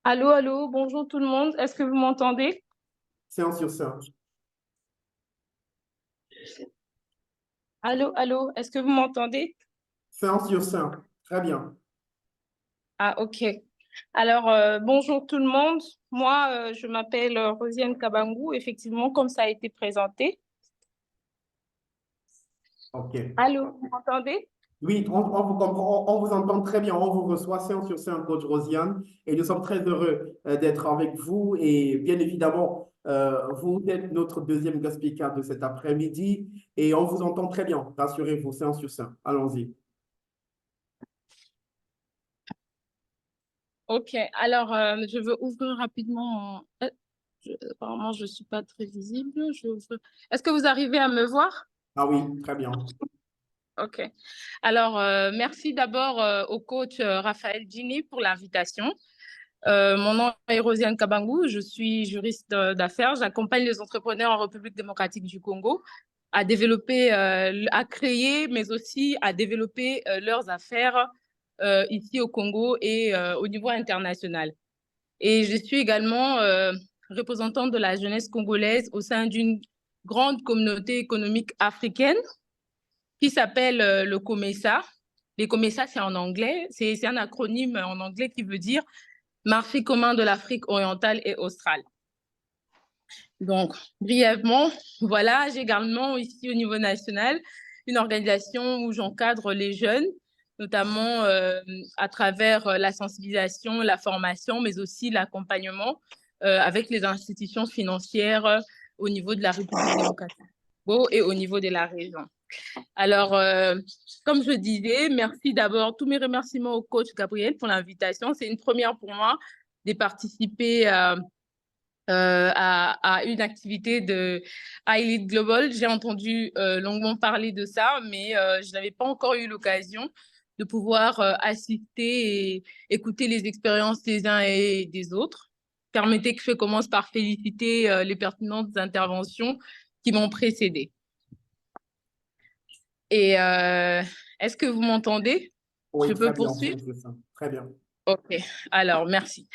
Allô, allô, bonjour tout le monde. Est-ce que vous m'entendez? Séance sur séance. Allô, allô, est-ce que vous m'entendez? Séance sur séance. Très bien. Ah, ok. Alors, bonjour tout le monde. Moi, je m'appelle Rosiane Kabangou, effectivement, comme ça a été présenté. OK. Allô, vous m'entendez? Oui, on vous comprend, on vous entend très bien, on vous reçoit séance sur séance, coach Rosiane, et nous sommes très heureux d'être avec vous. Et bien évidemment, vous êtes notre deuxième guest speaker de cet après-midi, et on vous entend très bien. Rassurez-vous, séance sur séance. Allons-y. Ok, alors, je veux ouvrir rapidement. Apparemment, je ne suis pas très visible. Est-ce que vous arrivez à me voir? Ah oui, très bien. Ok. Alors, merci d'abord au coach Raphaël Gini pour l'invitation. Mon nom est Rosiane Kabangou, je suis juriste d'affaires. J'accompagne les entrepreneurs en République démocratique du Congo à développer, à créer, mais aussi à développer leurs affaires ici au Congo et au niveau international. Et je suis également représentante de la jeunesse congolaise au sein d'une grande communauté économique africaine qui s'appelle le COMESA. Les COMESA, c'est en anglais, c'est un acronyme en anglais qui veut dire Marché commun de l'Afrique orientale et australe. Donc, brièvement, voilà, j'ai également ici au niveau national une organisation où j'encadre les jeunes, notamment à travers la sensibilisation, la formation, mais aussi l'accompagnement avec les institutions financières au niveau de la République démocratique du Congo et au niveau de la région. Alors, comme je disais, merci d'abord, tous mes remerciements au coach Gabriel pour l'invitation. C'est une première pour moi de participer à une activité de iLead Global. J'ai entendu longuement parler de ça, mais je n'avais pas encore eu l'occasion de pouvoir assister et écouter les expériences des uns et des autres. Permettez que je commence par féliciter les pertinentes interventions qui m'ont précédée. Et est-ce que vous m'entendez? Oui, Je très peux bien, poursuivre? c'est ça. Très bien. Ok, alors merci.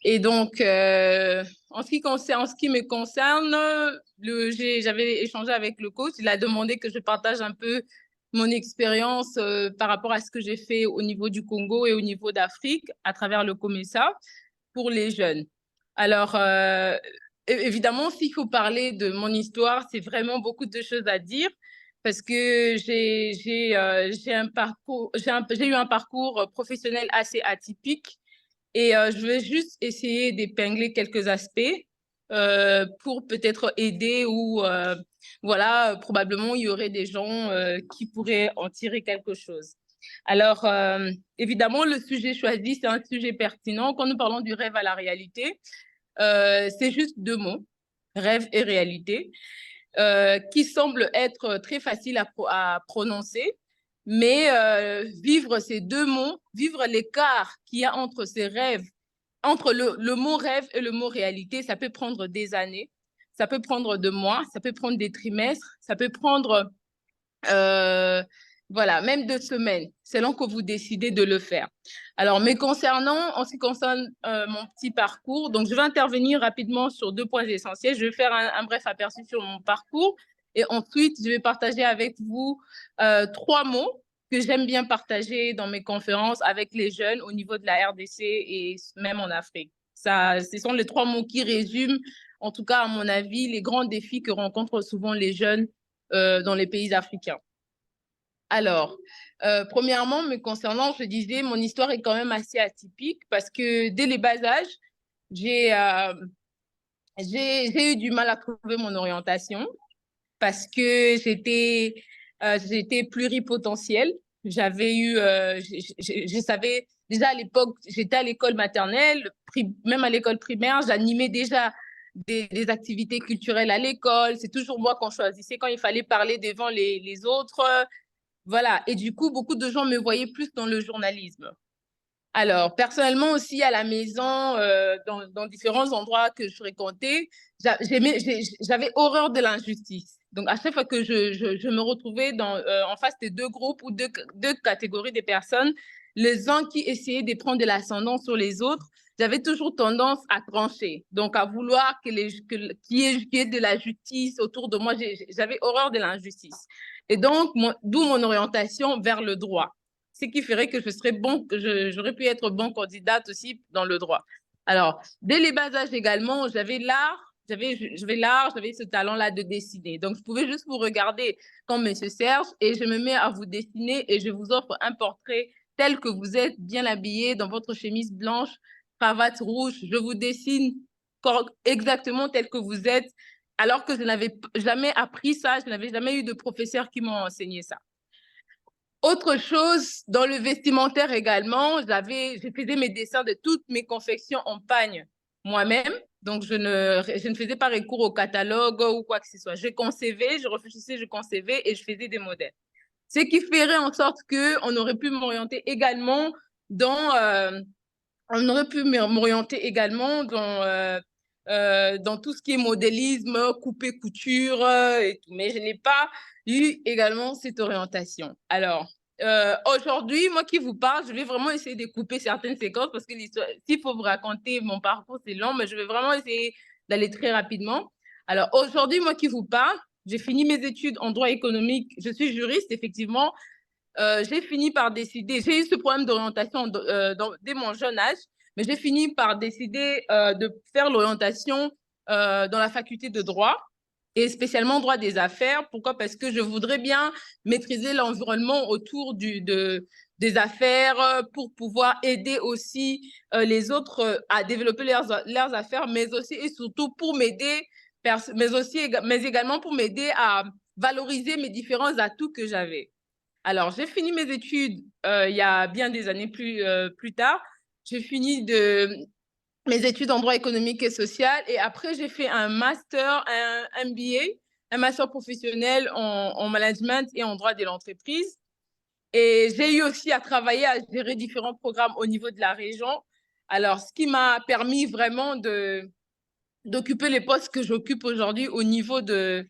Et donc, en ce qui me concerne, j'avais échangé avec le coach. Il a demandé que je partage un peu mon expérience par rapport à ce que j'ai fait au niveau du Congo et au niveau d'Afrique à travers le COMESA pour les jeunes. Alors, évidemment, s'il faut parler de mon histoire, c'est vraiment beaucoup de choses à dire parce que j'ai eu un parcours professionnel assez atypique et je vais juste essayer d'épingler quelques aspects pour peut-être aider ou voilà, probablement il y aurait des gens qui pourraient en tirer quelque chose. Alors, évidemment, le sujet choisi, c'est un sujet pertinent. Quand nous parlons du rêve à la réalité, c'est juste deux mots, rêve et réalité, qui semblent être très faciles à prononcer, mais vivre ces deux mots, vivre l'écart qu'il y a entre ces rêves, entre le mot rêve et le mot réalité, ça peut prendre des années, ça peut prendre des mois, ça peut prendre des trimestres, ça peut prendre voilà, même 2 semaines, selon que vous décidez de le faire. Alors, mais concernant, en ce qui concerne mon petit parcours, donc je vais intervenir rapidement sur 2 points essentiels. Je vais faire un bref aperçu sur mon parcours et ensuite, je vais partager avec vous 3 mots que j'aime bien partager dans mes conférences avec les jeunes au niveau de la RDC et même en Afrique. Ça, ce sont les 3 mots qui résument, en tout cas à mon avis, les grands défis que rencontrent souvent les jeunes dans les pays africains. Alors, premièrement, me concernant, je disais, mon histoire est quand même assez atypique parce que dès les bas âges, j'ai eu du mal à trouver mon orientation parce que j'étais pluripotentielle. J'avais eu, je savais déjà à l'époque, j'étais à l'école maternelle, même à l'école primaire, j'animais déjà des activités culturelles à l'école. C'est toujours moi qu'on choisissait quand il fallait parler devant les autres. Voilà. Et du coup, beaucoup de gens me voyaient plus dans le journalisme. Alors, personnellement aussi, à la maison, dans différents endroits que je fréquentais, j'avais horreur de l'injustice. Donc, à chaque fois que je me retrouvais en face de deux groupes ou deux catégories de personnes, les uns qui essayaient de prendre de l'ascendant sur les autres, j'avais toujours tendance à trancher. Donc, à vouloir qu'il y ait de la justice autour de moi. J'avais horreur de l'injustice. Et donc, d'où mon orientation vers le droit. Ce qui ferait que j'aurais pu être bonne candidate aussi dans le droit. Alors, dès les bas âges également, j'avais ce talent-là de dessiner. Donc, je pouvais juste vous regarder comme M. Serge et je me mets à vous dessiner et je vous offre un portrait tel que vous êtes, bien habillé dans votre chemise blanche, cravate rouge. Je vous dessine exactement tel que vous êtes, alors que je n'avais jamais appris ça, je n'avais jamais eu de professeur qui m'ont enseigné ça. Autre chose, dans le vestimentaire également, je faisais mes dessins de toutes mes confections en pagne moi-même. Donc, je ne faisais pas recours au catalogue ou quoi que ce soit. Je concevais, je réfléchissais, je concevais et je faisais des modèles. Ce qui ferait en sorte qu'on aurait pu m'orienter également dans tout ce qui est modélisme, couper, couture et tout. Mais je n'ai pas eu également cette orientation. Alors, aujourd'hui, moi qui vous parle, je vais vraiment essayer de couper certaines séquences parce que s'il faut vous raconter mon parcours, c'est long, mais je vais vraiment essayer d'aller très rapidement. Alors, aujourd'hui, moi qui vous parle, j'ai fini mes études en droit économique. Je suis juriste, effectivement. J'ai fini par décider, j'ai eu ce problème d'orientation dès mon jeune âge, mais j'ai fini par décider de faire l'orientation dans la faculté de droit et spécialement droit des affaires. Pourquoi? Parce que je voudrais bien maîtriser l'environnement autour des affaires pour pouvoir aider aussi les autres à développer leurs affaires, mais aussi et surtout pour m'aider, mais également pour m'aider à valoriser mes différents atouts que j'avais. Alors, j'ai fini mes études il y a bien des années plus tard. J'ai fini mes études en droit économique et social et après, j'ai fait un master, un MBA, un master professionnel en management et en droit de l'entreprise. Et j'ai eu aussi à travailler, à gérer différents programmes au niveau de la région. Alors, ce qui m'a permis vraiment d'occuper les postes que j'occupe aujourd'hui au niveau du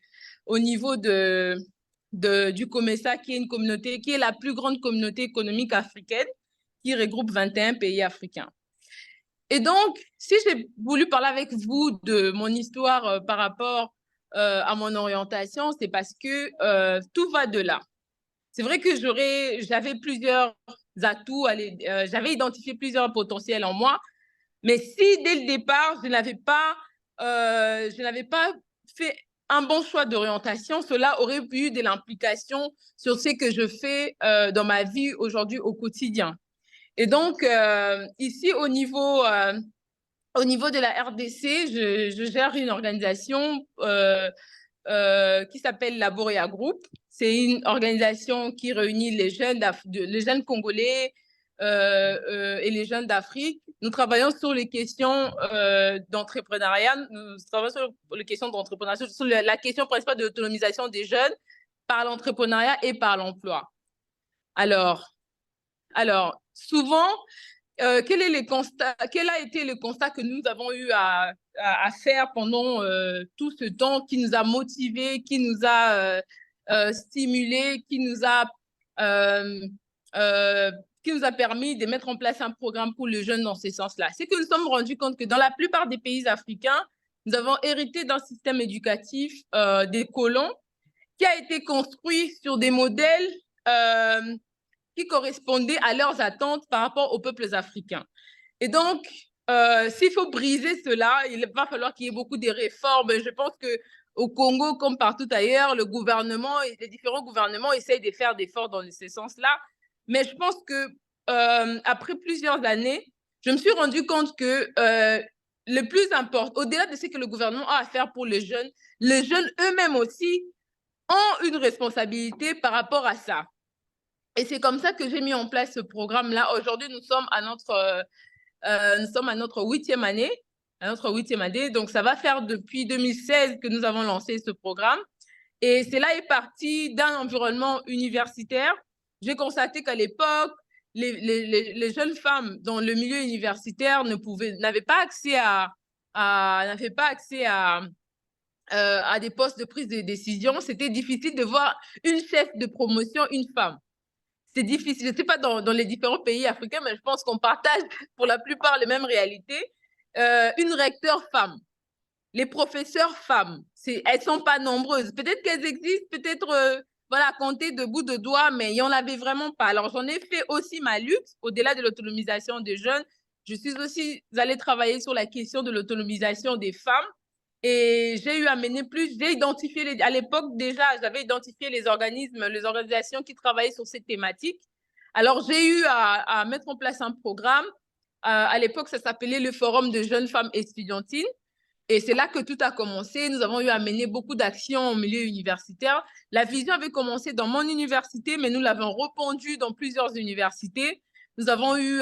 COMESA, qui est la plus grande communauté économique africaine, qui regroupe 21 pays africains. Et donc, si j'ai voulu parler avec vous de mon histoire par rapport à mon orientation, c'est parce que tout va de là. C'est vrai que j'avais plusieurs atouts, j'avais identifié plusieurs potentiels en moi, mais si dès le départ, je n'avais pas fait un bon choix d'orientation, cela aurait eu de l'implication sur ce que je fais dans ma vie aujourd'hui au quotidien. Et donc, ici, au niveau de la RDC, je gère une organisation qui s'appelle Laboria Group. C'est une organisation qui réunit les jeunes Congolais et les jeunes d'Afrique. Nous travaillons sur les questions d'entrepreneuriat. Nous travaillons sur les questions d'entrepreneuriat, sur la question principale de l'autonomisation des jeunes par l'entrepreneuriat et par l'emploi. Alors, souvent, quel a été le constat que nous avons eu à faire pendant tout ce temps, qui nous a motivés, qui nous a stimulés, qui nous a permis de mettre en place un programme pour les jeunes dans ce sens-là? C'est que nous nous sommes rendus compte que dans la plupart des pays africains, nous avons hérité d'un système éducatif des colons qui a été construit sur des modèles qui correspondaient à leurs attentes par rapport aux peuples africains. Et donc, s'il faut briser cela, il va falloir qu'il y ait beaucoup de réformes. Je pense qu'au Congo, comme partout ailleurs, les différents gouvernements essayent de faire des efforts dans ce sens-là. Mais je pense que après plusieurs années, je me suis rendu compte que le plus important, au-delà de ce que le gouvernement a à faire pour les jeunes eux-mêmes aussi ont une responsabilité par rapport à ça. Et c'est comme ça que j'ai mis en place ce programme-là. Aujourd'hui, nous sommes à notre 8e année. Donc, ça va faire depuis 2016 que nous avons lancé ce programme. Et cela est parti d'un environnement universitaire. J'ai constaté qu'à l'époque, les jeunes femmes dans le milieu universitaire n'avaient pas accès à des postes de prise de décision. C'était difficile de voir une chef de promotion, une femme. C'est difficile. Je ne sais pas dans les différents pays africains, mais je pense qu'on partage pour la plupart les mêmes réalités. Une recteure femme, les professeurs femmes, elles ne sont pas nombreuses. Peut-être qu'elles existent, peut-être voilà, compter de bout de doigts, mais il n'y en avait vraiment pas. Alors, j'en ai fait aussi ma lutte au-delà de l'autonomisation des jeunes. Je suis aussi allée travailler sur la question de l'autonomisation des femmes. Et j'ai eu à mener j'ai identifié, à l'époque déjà, j'avais identifié les organisations qui travaillaient sur ces thématiques. Alors, j'ai eu à mettre en place un programme. À l'époque, ça s'appelait le Forum de jeunes femmes estudiantines. Et c'est là que tout a commencé. Nous avons eu à mener beaucoup d'actions au milieu universitaire. La vision avait commencé dans mon université, mais nous l'avons répandue dans plusieurs universités. Nous avons eu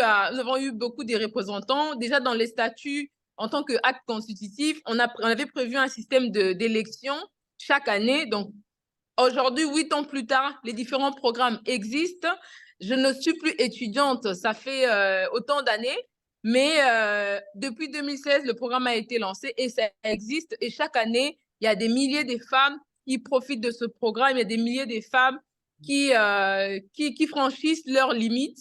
beaucoup de représentants. Déjà dans les statuts, en tant qu'acte constitutif, on avait prévu un système d'élection chaque année. Donc, aujourd'hui, 8 ans plus tard, les différents programmes existent. Je ne suis plus étudiante, ça fait autant d'années. Mais depuis 2016, le programme a été lancé et ça existe. Et chaque année, il y a des milliers de femmes qui profitent de ce programme. Il y a des milliers de femmes qui franchissent leurs limites,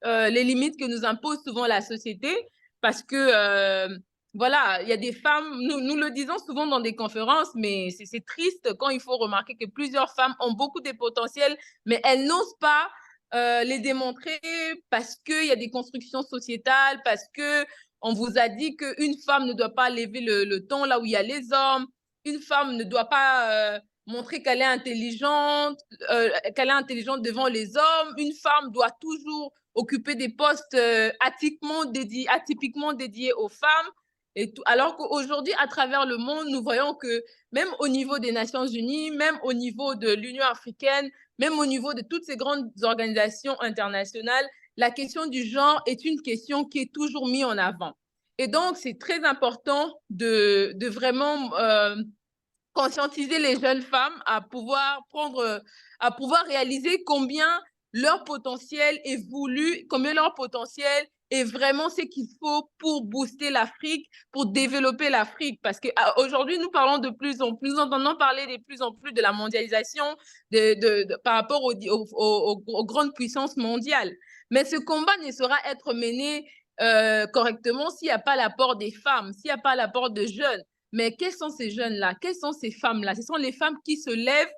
les limites que nous impose souvent la société. Parce que, voilà, il y a des femmes, nous le disons souvent dans des conférences, mais c'est triste quand il faut remarquer que plusieurs femmes ont beaucoup de potentiel, mais elles n'osent pas les démontrer parce qu'il y a des constructions sociétales, parce qu'on vous a dit qu'une femme ne doit pas lever le ton là où il y a les hommes, une femme ne doit pas montrer qu'elle est intelligente devant les hommes, une femme doit toujours occuper des postes atypiquement dédiés aux femmes. Et tout, alors qu'aujourd'hui, à travers le monde, nous voyons que même au niveau des Nations Unies, même au niveau de l'Union africaine, même au niveau de toutes ces grandes organisations internationales, la question du genre est une question qui est toujours mise en avant. Et donc, c'est très important de vraiment conscientiser les jeunes femmes à pouvoir réaliser combien leur potentiel est voulu, combien leur potentiel est vraiment ce qu'il faut pour booster l'Afrique, pour développer l'Afrique. Parce qu'aujourd'hui, nous parlons de plus en plus, nous entendons parler de plus en plus de la mondialisation par rapport aux grandes puissances mondiales. Mais ce combat ne saura être mené correctement s'il n'y a pas l'apport des femmes, s'il n'y a pas l'apport de jeunes. Mais quels sont ces jeunes-là? Quelles sont ces femmes-là? Ce sont les femmes qui se lèvent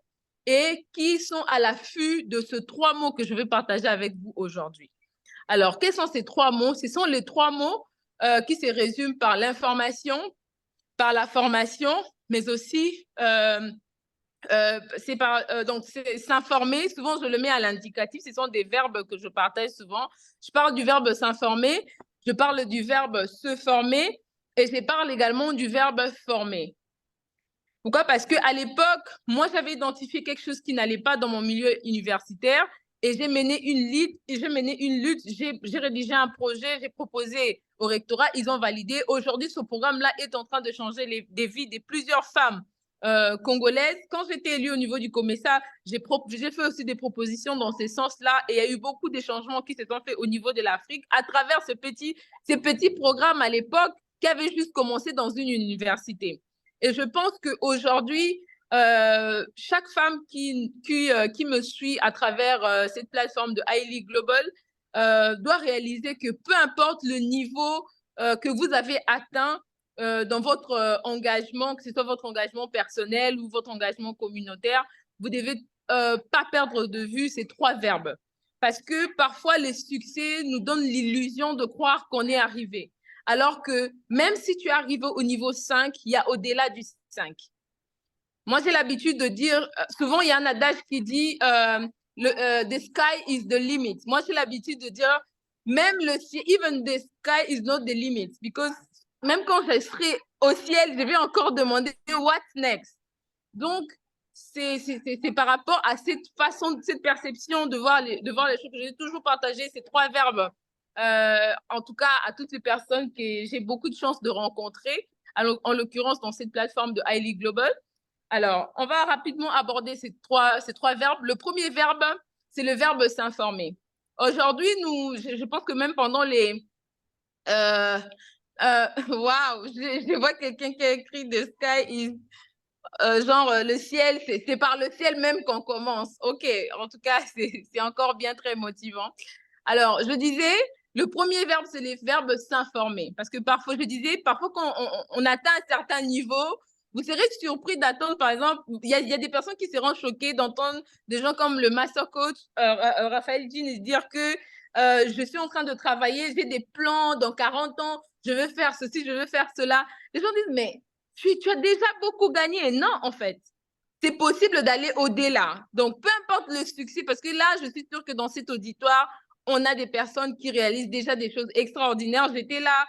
et qui sont à l'affût de ces 3 mots que je vais partager avec vous aujourd'hui. Alors, quels sont ces 3 mots? Ce sont les 3 mots qui se résument par l'information, par la formation, mais aussi donc s'informer. Souvent, je le mets à l'indicatif. Ce sont des verbes que je partage souvent. Je parle du verbe s'informer, je parle du verbe se former et je parle également du verbe former. Pourquoi? Parce qu'à l'époque, moi, j'avais identifié quelque chose qui n'allait pas dans mon milieu universitaire et j'ai mené une lutte. J'ai rédigé un projet, j'ai proposé au rectorat, ils ont validé. Aujourd'hui, ce programme-là est en train de changer des vies de plusieurs femmes congolaises. Quand j'étais élue au niveau du COMESA, j'ai fait aussi des propositions dans ce sens-là et il y a eu beaucoup de changements qui se sont faits au niveau de l'Afrique à travers ces petits programmes à l'époque qui avaient juste commencé dans une université. Et je pense qu'aujourd'hui, chaque femme qui me suit à travers cette plateforme de Highly Global doit réaliser que peu importe le niveau que vous avez atteint dans votre engagement, que ce soit votre engagement personnel ou votre engagement communautaire, vous ne devez pas perdre de vue ces 3 verbes. Parce que parfois, les succès nous donnent l'illusion de croire qu'on est arrivé. Alors que même si tu es arrivé au niveau 5, il y a au-delà du 5. Moi, j'ai l'habitude de dire, souvent, il y a un adage qui dit the sky is the limit. Moi, j'ai l'habitude de dire, même le ciel, even the sky is not the limit. Because même quand je serai au ciel, je vais encore demander what's next. Donc, c'est par rapport à cette façon, cette perception de voir les choses que j'ai toujours partagé, ces 3 verbes. En tout cas, à toutes les personnes que j'ai beaucoup de chance de rencontrer, en l'occurrence dans cette plateforme de Highly Global. Alors, on va rapidement aborder ces trois verbes. Le premier verbe, c'est le verbe s'informer. Aujourd'hui, je pense que même pendant les... Waouh, je vois quelqu'un qui a écrit The sky is... le ciel, c'est par le ciel même qu'on commence. OK, en tout cas, c'est encore bien très motivant. Alors, je disais, le premier verbe, c'est les verbes s'informer. Parce que parfois, quand on atteint un certain niveau, vous serez surpris d'attendre, par exemple, il y a des personnes qui seront choquées d'entendre des gens comme le master coach Raphaël Jean dire que je suis en train de travailler, j'ai des plans dans 40 ans, je veux faire ceci, je veux faire cela. Les gens disent, mais tu as déjà beaucoup gagné. Non, en fait, c'est possible d'aller au-delà. Donc, peu importe le succès, parce que là, je suis sûre que dans cet auditoire, on a des personnes qui réalisent déjà des choses extraordinaires. J'étais là,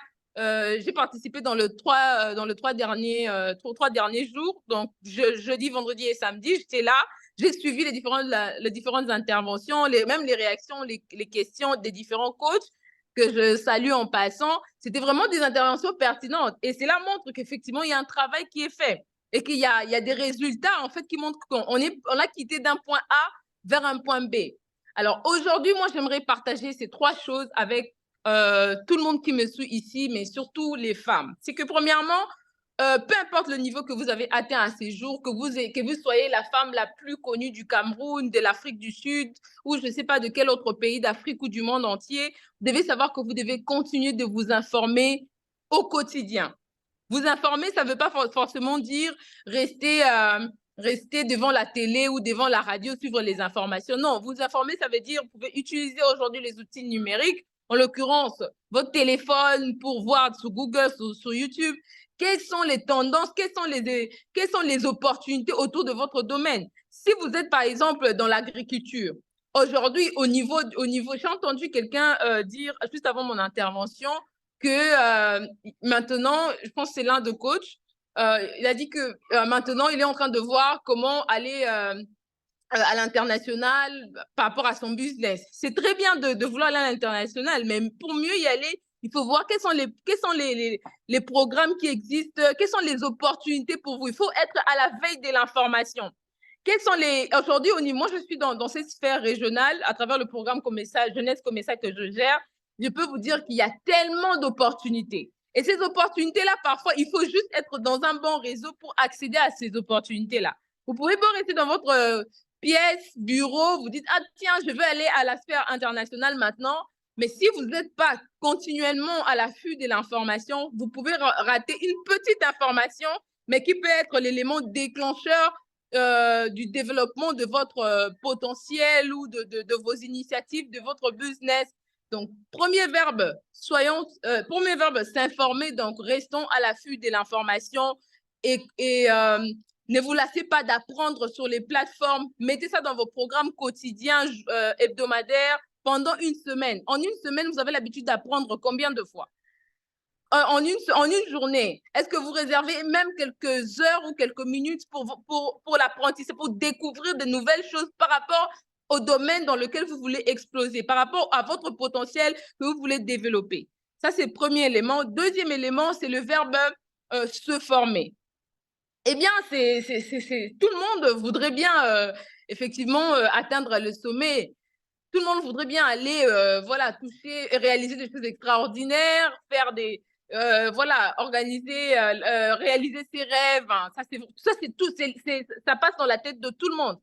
j'ai participé dans les trois derniers jours. Donc, jeudi, vendredi et samedi, j'étais là. J'ai suivi les différentes interventions, même les réactions, les questions des différents coachs que je salue en passant. C'était vraiment des interventions pertinentes. Et cela montre qu'effectivement, il y a un travail qui est fait et qu'il y a des résultats en fait qui montrent qu'on a quitté d'un point A vers un point B. Alors aujourd'hui, moi, j'aimerais partager ces trois choses avec tout le monde qui me suit ici, mais surtout les femmes. C'est que premièrement, peu importe le niveau que vous avez atteint à ces jours, que vous soyez la femme la plus connue du Cameroun, de l'Afrique du Sud, ou je ne sais pas de quel autre pays d'Afrique ou du monde entier, vous devez savoir que vous devez continuer de vous informer au quotidien. Vous informer, ça ne veut pas forcément dire rester devant la télé ou devant la radio, suivre les informations. Non, vous informer, ça veut dire vous pouvez utiliser aujourd'hui les outils numériques, en l'occurrence votre téléphone pour voir sur Google, sur YouTube, quelles sont les tendances, quelles sont les opportunités autour de votre domaine. Si vous êtes par exemple dans l'agriculture, aujourd'hui au niveau j'ai entendu quelqu'un dire juste avant mon intervention que maintenant, je pense que c'est l'un de coach, il a dit que maintenant, il est en train de voir comment aller à l'international par rapport à son business. C'est très bien de vouloir aller à l'international, mais pour mieux y aller, il faut voir quels sont les programmes qui existent, quelles sont les opportunités pour vous. Il faut être à la veille de l'information. Aujourd'hui, moi, je suis dans cette sphère régionale à travers le programme Jeunesse Comessa que je gère. Je peux vous dire qu'il y a tellement d'opportunités. Et ces opportunités-là, parfois, il faut juste être dans un bon réseau pour accéder à ces opportunités-là. Vous pouvez pas rester dans votre pièce, bureau, vous dites, ah tiens, je veux aller à la sphère internationale maintenant. Mais si vous n'êtes pas continuellement à l'affût de l'information, vous pouvez rater une petite information, mais qui peut être l'élément déclencheur du développement de votre potentiel ou de vos initiatives, de votre business. Donc, premier verbe, s'informer. Donc, restons à l'affût de l'information et ne vous lassez pas d'apprendre sur les plateformes. Mettez ça dans vos programmes quotidiens, hebdomadaires, pendant une semaine. En une semaine, vous avez l'habitude d'apprendre combien de fois? En une journée, est-ce que vous réservez même quelques heures ou quelques minutes pour l'apprentissage, pour découvrir de nouvelles choses par rapport au domaine dans lequel vous voulez exploser, par rapport à votre potentiel que vous voulez développer? Ça, c'est le premier élément. Deuxième élément, c'est le verbe se former. Eh bien, tout le monde voudrait bien effectivement atteindre le sommet. Tout le monde voudrait bien aller toucher, réaliser des choses extraordinaires, faire réaliser ses rêves. Hein. Ça passe dans la tête de tout le monde.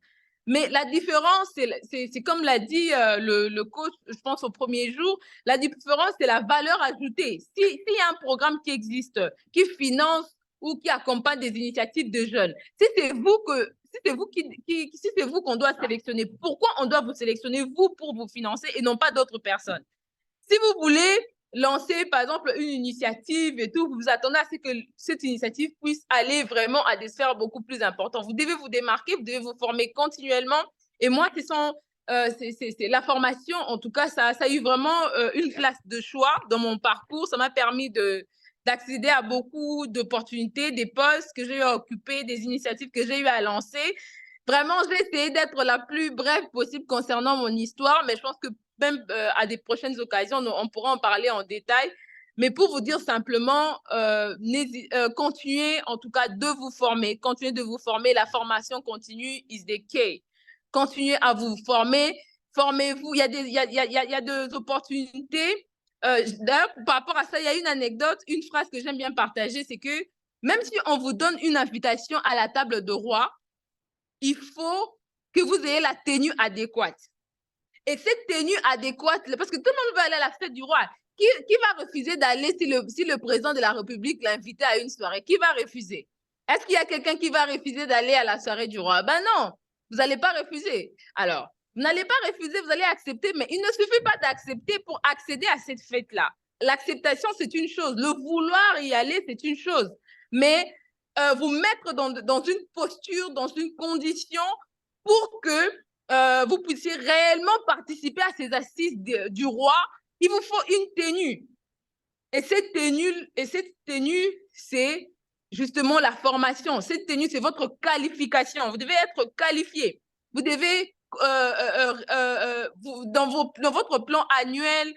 Mais la différence, c'est comme l'a dit le coach, je pense au premier jour, la différence, c'est la valeur ajoutée. S'il y a un programme qui existe, qui finance ou qui accompagne des initiatives de jeunes, si c'est vous qu'on doit sélectionner, pourquoi on doit vous sélectionner, vous, pour vous financer et non pas d'autres personnes? Si vous voulez lancer, par exemple, une initiative et tout, vous vous attendez à ce que cette initiative puisse aller vraiment à des sphères beaucoup plus importantes. Vous devez vous démarquer, vous devez vous former continuellement. Et moi, c'est la formation, en tout cas, ça a eu vraiment une place de choix dans mon parcours. Ça m'a permis d'accéder à beaucoup d'opportunités, des postes que j'ai eu à occuper, des initiatives que j'ai eu à lancer. Vraiment, j'ai essayé d'être la plus brève possible concernant mon histoire, mais je pense que même à des prochaines occasions, on pourra en parler en détail. Mais pour vous dire simplement, continuez en tout cas de vous former. Continuez de vous former. La formation continue is the key. Continuez à vous former. Formez-vous. Il y a des opportunités. D'ailleurs, par rapport à ça, il y a une anecdote, une phrase que j'aime bien partager, c'est que même si on vous donne une invitation à la table de roi, il faut que vous ayez la tenue adéquate. Et cette tenue adéquate, parce que tout le monde veut aller à la fête du roi. Qui va refuser d'aller si le président de la République l'invitait à une soirée? Qui va refuser? Est-ce qu'il y a quelqu'un qui va refuser d'aller à la soirée du roi? Ben non, vous n'allez pas refuser. Alors, vous n'allez pas refuser, vous allez accepter, mais il ne suffit pas d'accepter pour accéder à cette fête-là. L'acceptation, c'est une chose. Le vouloir y aller, c'est une chose. Mais vous mettre dans une posture, dans une condition pour que vous puissiez réellement participer à ces assises du roi, il vous faut une tenue. Et cette tenue, c'est justement la formation. Cette tenue, c'est votre qualification. Vous devez être qualifié. Vous devez, dans votre plan annuel,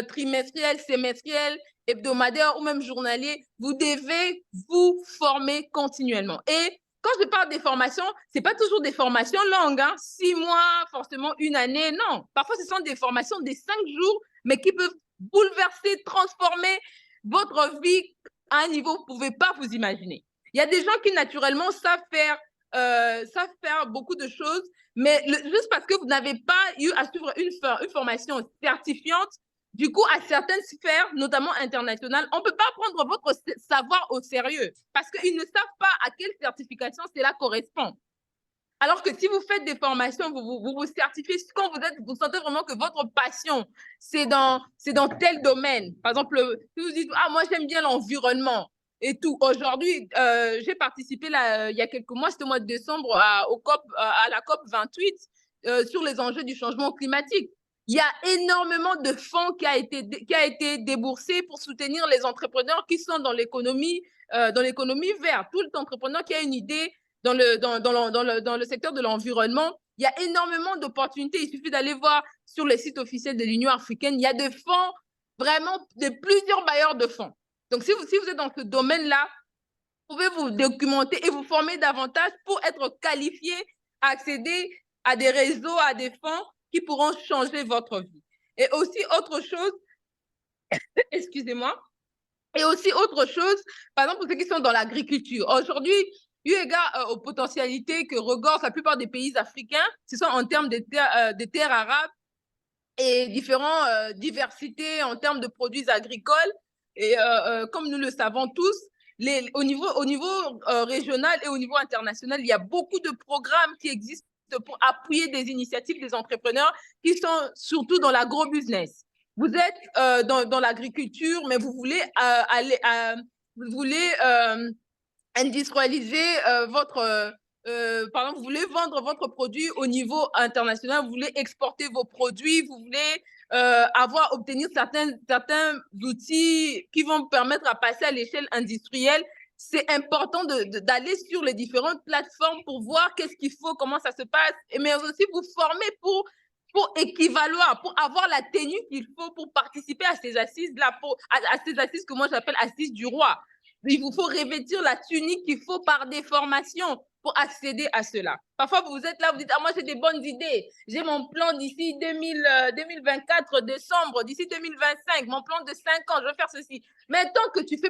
trimestriel, semestriel, hebdomadaire ou même journalier, vous devez vous former continuellement. Et quand je parle des formations, ce n'est pas toujours des formations longues, hein, 6 mois, forcément une année, non. Parfois, ce sont des formations de 5 jours, mais qui peuvent bouleverser, transformer votre vie à un niveau que vous ne pouvez pas vous imaginer. Il y a des gens qui, naturellement, savent faire beaucoup de choses, mais juste parce que vous n'avez pas eu à suivre une formation certifiante, du coup, à certaines sphères, notamment internationales, on ne peut pas prendre votre savoir au sérieux parce qu'ils ne savent pas à quelle certification cela correspond. Alors que si vous faites des formations, vous certifiez, quand vous sentez vraiment que votre passion, c'est dans tel domaine. Par exemple, si vous dites, ah, moi, j'aime bien l'environnement et tout. Aujourd'hui, j'ai participé il y a quelques mois, c'était au mois de décembre, à la COP 28 sur les enjeux du changement climatique. Il y a énormément de fonds qui a été déboursé pour soutenir les entrepreneurs qui sont dans l'économie verte. Tout entrepreneur qui a une idée dans le secteur de l'environnement, il y a énormément d'opportunités. Il suffit d'aller voir sur les sites officiels de l'Union africaine. Il y a des fonds, vraiment, de plusieurs bailleurs de fonds. Donc, si vous êtes dans ce domaine-là, vous pouvez vous documenter et vous former davantage pour être qualifié à accéder à des réseaux, à des fonds qui pourront changer votre vie. Et aussi, autre chose, excusez-moi, et aussi autre chose, par exemple, pour ceux qui sont dans l'agriculture. Aujourd'hui, eu égard aux potentialités que regorgent la plupart des pays africains, ce sont en termes de terres arables et différentes diversités en termes de produits agricoles. Et comme nous le savons tous, au niveau régional et au niveau international, il y a beaucoup de programmes qui existent pour appuyer des initiatives des entrepreneurs qui sont surtout dans l'agro-business. Vous êtes dans l'agriculture, mais vous voulez industrialiser par exemple, vous voulez vendre votre produit au niveau international, vous voulez exporter vos produits, vous voulez obtenir certains outils qui vont permettre à passer à l'échelle industrielle. C'est important d'aller sur les différentes plateformes pour voir qu'est-ce qu'il faut, comment ça se passe, mais aussi vous former pour équivaloir, pour avoir la tenue qu'il faut pour participer à ces assises-là, à ces assises que moi j'appelle assises du roi. Il vous faut revêtir la tunique qu'il faut par des formations pour accéder à cela. Parfois, vous êtes là, vous dites, ah, moi, j'ai des bonnes idées. J'ai mon plan d'ici 2024, décembre, d'ici 2025, mon plan de 5 ans, je vais faire ceci. Mais tant que tu ne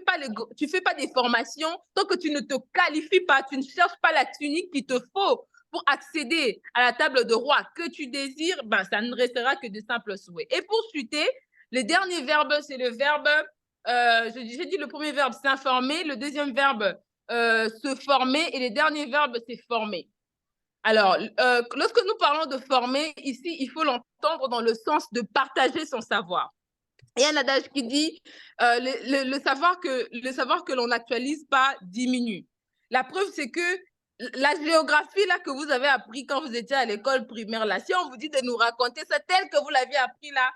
fais pas des formations, tant que tu ne te qualifies pas, tu ne cherches pas la tunique qu'il te faut pour accéder à la table de roi que tu désires, ben, ça ne restera que de simples souhaits. Et pour chuter, le dernier verbe, c'est le verbe, j'ai dit le premier verbe, s'informer, le deuxième verbe, se former, et le dernier verbe, c'est former. Alors, lorsque nous parlons de former, ici, il faut l'entendre dans le sens de partager son savoir. Il y a un adage qui dit le savoir que l'on n'actualise pas diminue. La preuve, c'est que la géographie là, que vous avez appris quand vous étiez à l'école primaire, là, si on vous dit de nous raconter ça tel que vous l'aviez appris là,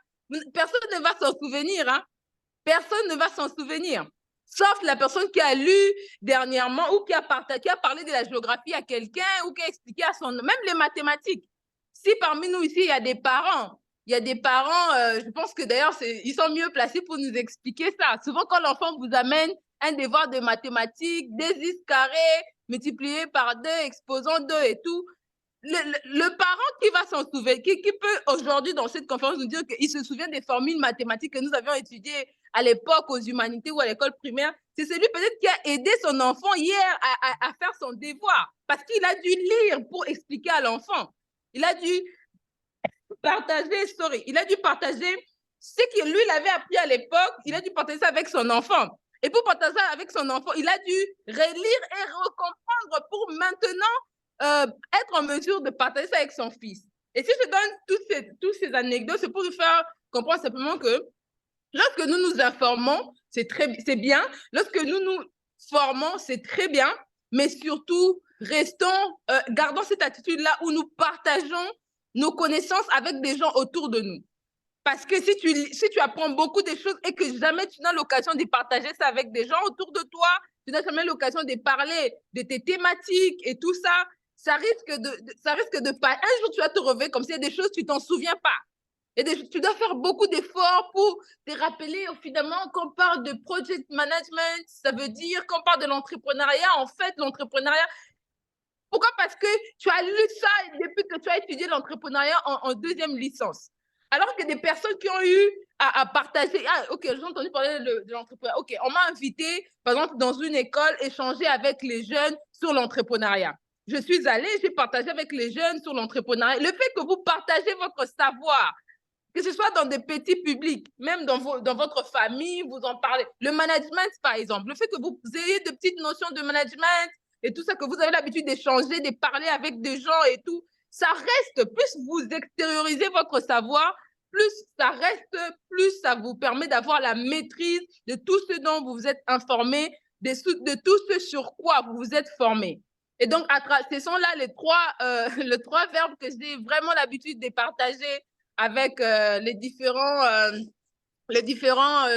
personne ne va s'en souvenir. Hein? Personne ne va s'en souvenir. Sauf la personne qui a lu dernièrement ou qui a parlé de la géographie à quelqu'un ou qui a expliqué à son... Même les mathématiques. Si parmi nous ici, il y a des parents il y a des parents, je pense que d'ailleurs, ils sont mieux placés pour nous expliquer ça. Souvent, quand l'enfant vous amène un devoir de mathématiques, 2x carré, multiplié par 2, exposant 2 et tout, le parent qui va s'en souvenir, qui peut aujourd'hui dans cette conférence nous dire qu'il se souvient des formules mathématiques que nous avions étudiées à l'époque aux humanités ou à l'école primaire, c'est celui peut-être qui a aidé son enfant hier à faire son devoir parce qu'il a dû lire pour expliquer à l'enfant. Il a dû partager ce que lui, il avait appris à l'époque, il a dû partager ça avec son enfant. Et pour partager ça avec son enfant, il a dû relire et recomprendre pour maintenant être en mesure de partager ça avec son fils. Et si je donne toutes ces anecdotes, c'est pour vous faire comprendre simplement que lorsque nous nous informons, c'est bien. Lorsque nous nous formons, c'est très bien. Mais surtout, gardons cette attitude-là où nous partageons nos connaissances avec des gens autour de nous. Parce que si tu apprends beaucoup de choses et que jamais tu n'as l'occasion de partager ça avec des gens autour de toi, tu n'as jamais l'occasion de parler de tes thématiques et tout ça, ça risque de pas. Un jour, tu vas te réveiller comme s'il y a des choses, tu t'en souviens pas. Et tu dois faire beaucoup d'efforts pour te rappeler, finalement, qu'on parle de project management, ça veut dire qu'on parle de l'entrepreneuriat. En fait, l'entrepreneuriat, pourquoi? Parce que tu as lu ça depuis que tu as étudié l'entrepreneuriat en deuxième licence. Alors que des personnes qui ont eu à partager, ok, j'ai entendu parler de l'entrepreneuriat. Ok, on m'a invité, par exemple, dans une école, échanger avec les jeunes sur l'entrepreneuriat. Je suis allée, j'ai partagé avec les jeunes sur l'entrepreneuriat. Le fait que vous partagez votre savoir, que ce soit dans des petits publics, même dans votre famille, vous en parlez. Le management, par exemple, le fait que vous ayez de petites notions de management et tout ça, que vous avez l'habitude d'échanger, de parler avec des gens et tout, ça reste, plus vous extériorisez votre savoir, plus ça reste, plus ça vous permet d'avoir la maîtrise de tout ce dont vous vous êtes informé, de tout ce sur quoi vous vous êtes formé. Et donc, ce sont là les trois verbes que j'ai vraiment l'habitude de partager avec les différents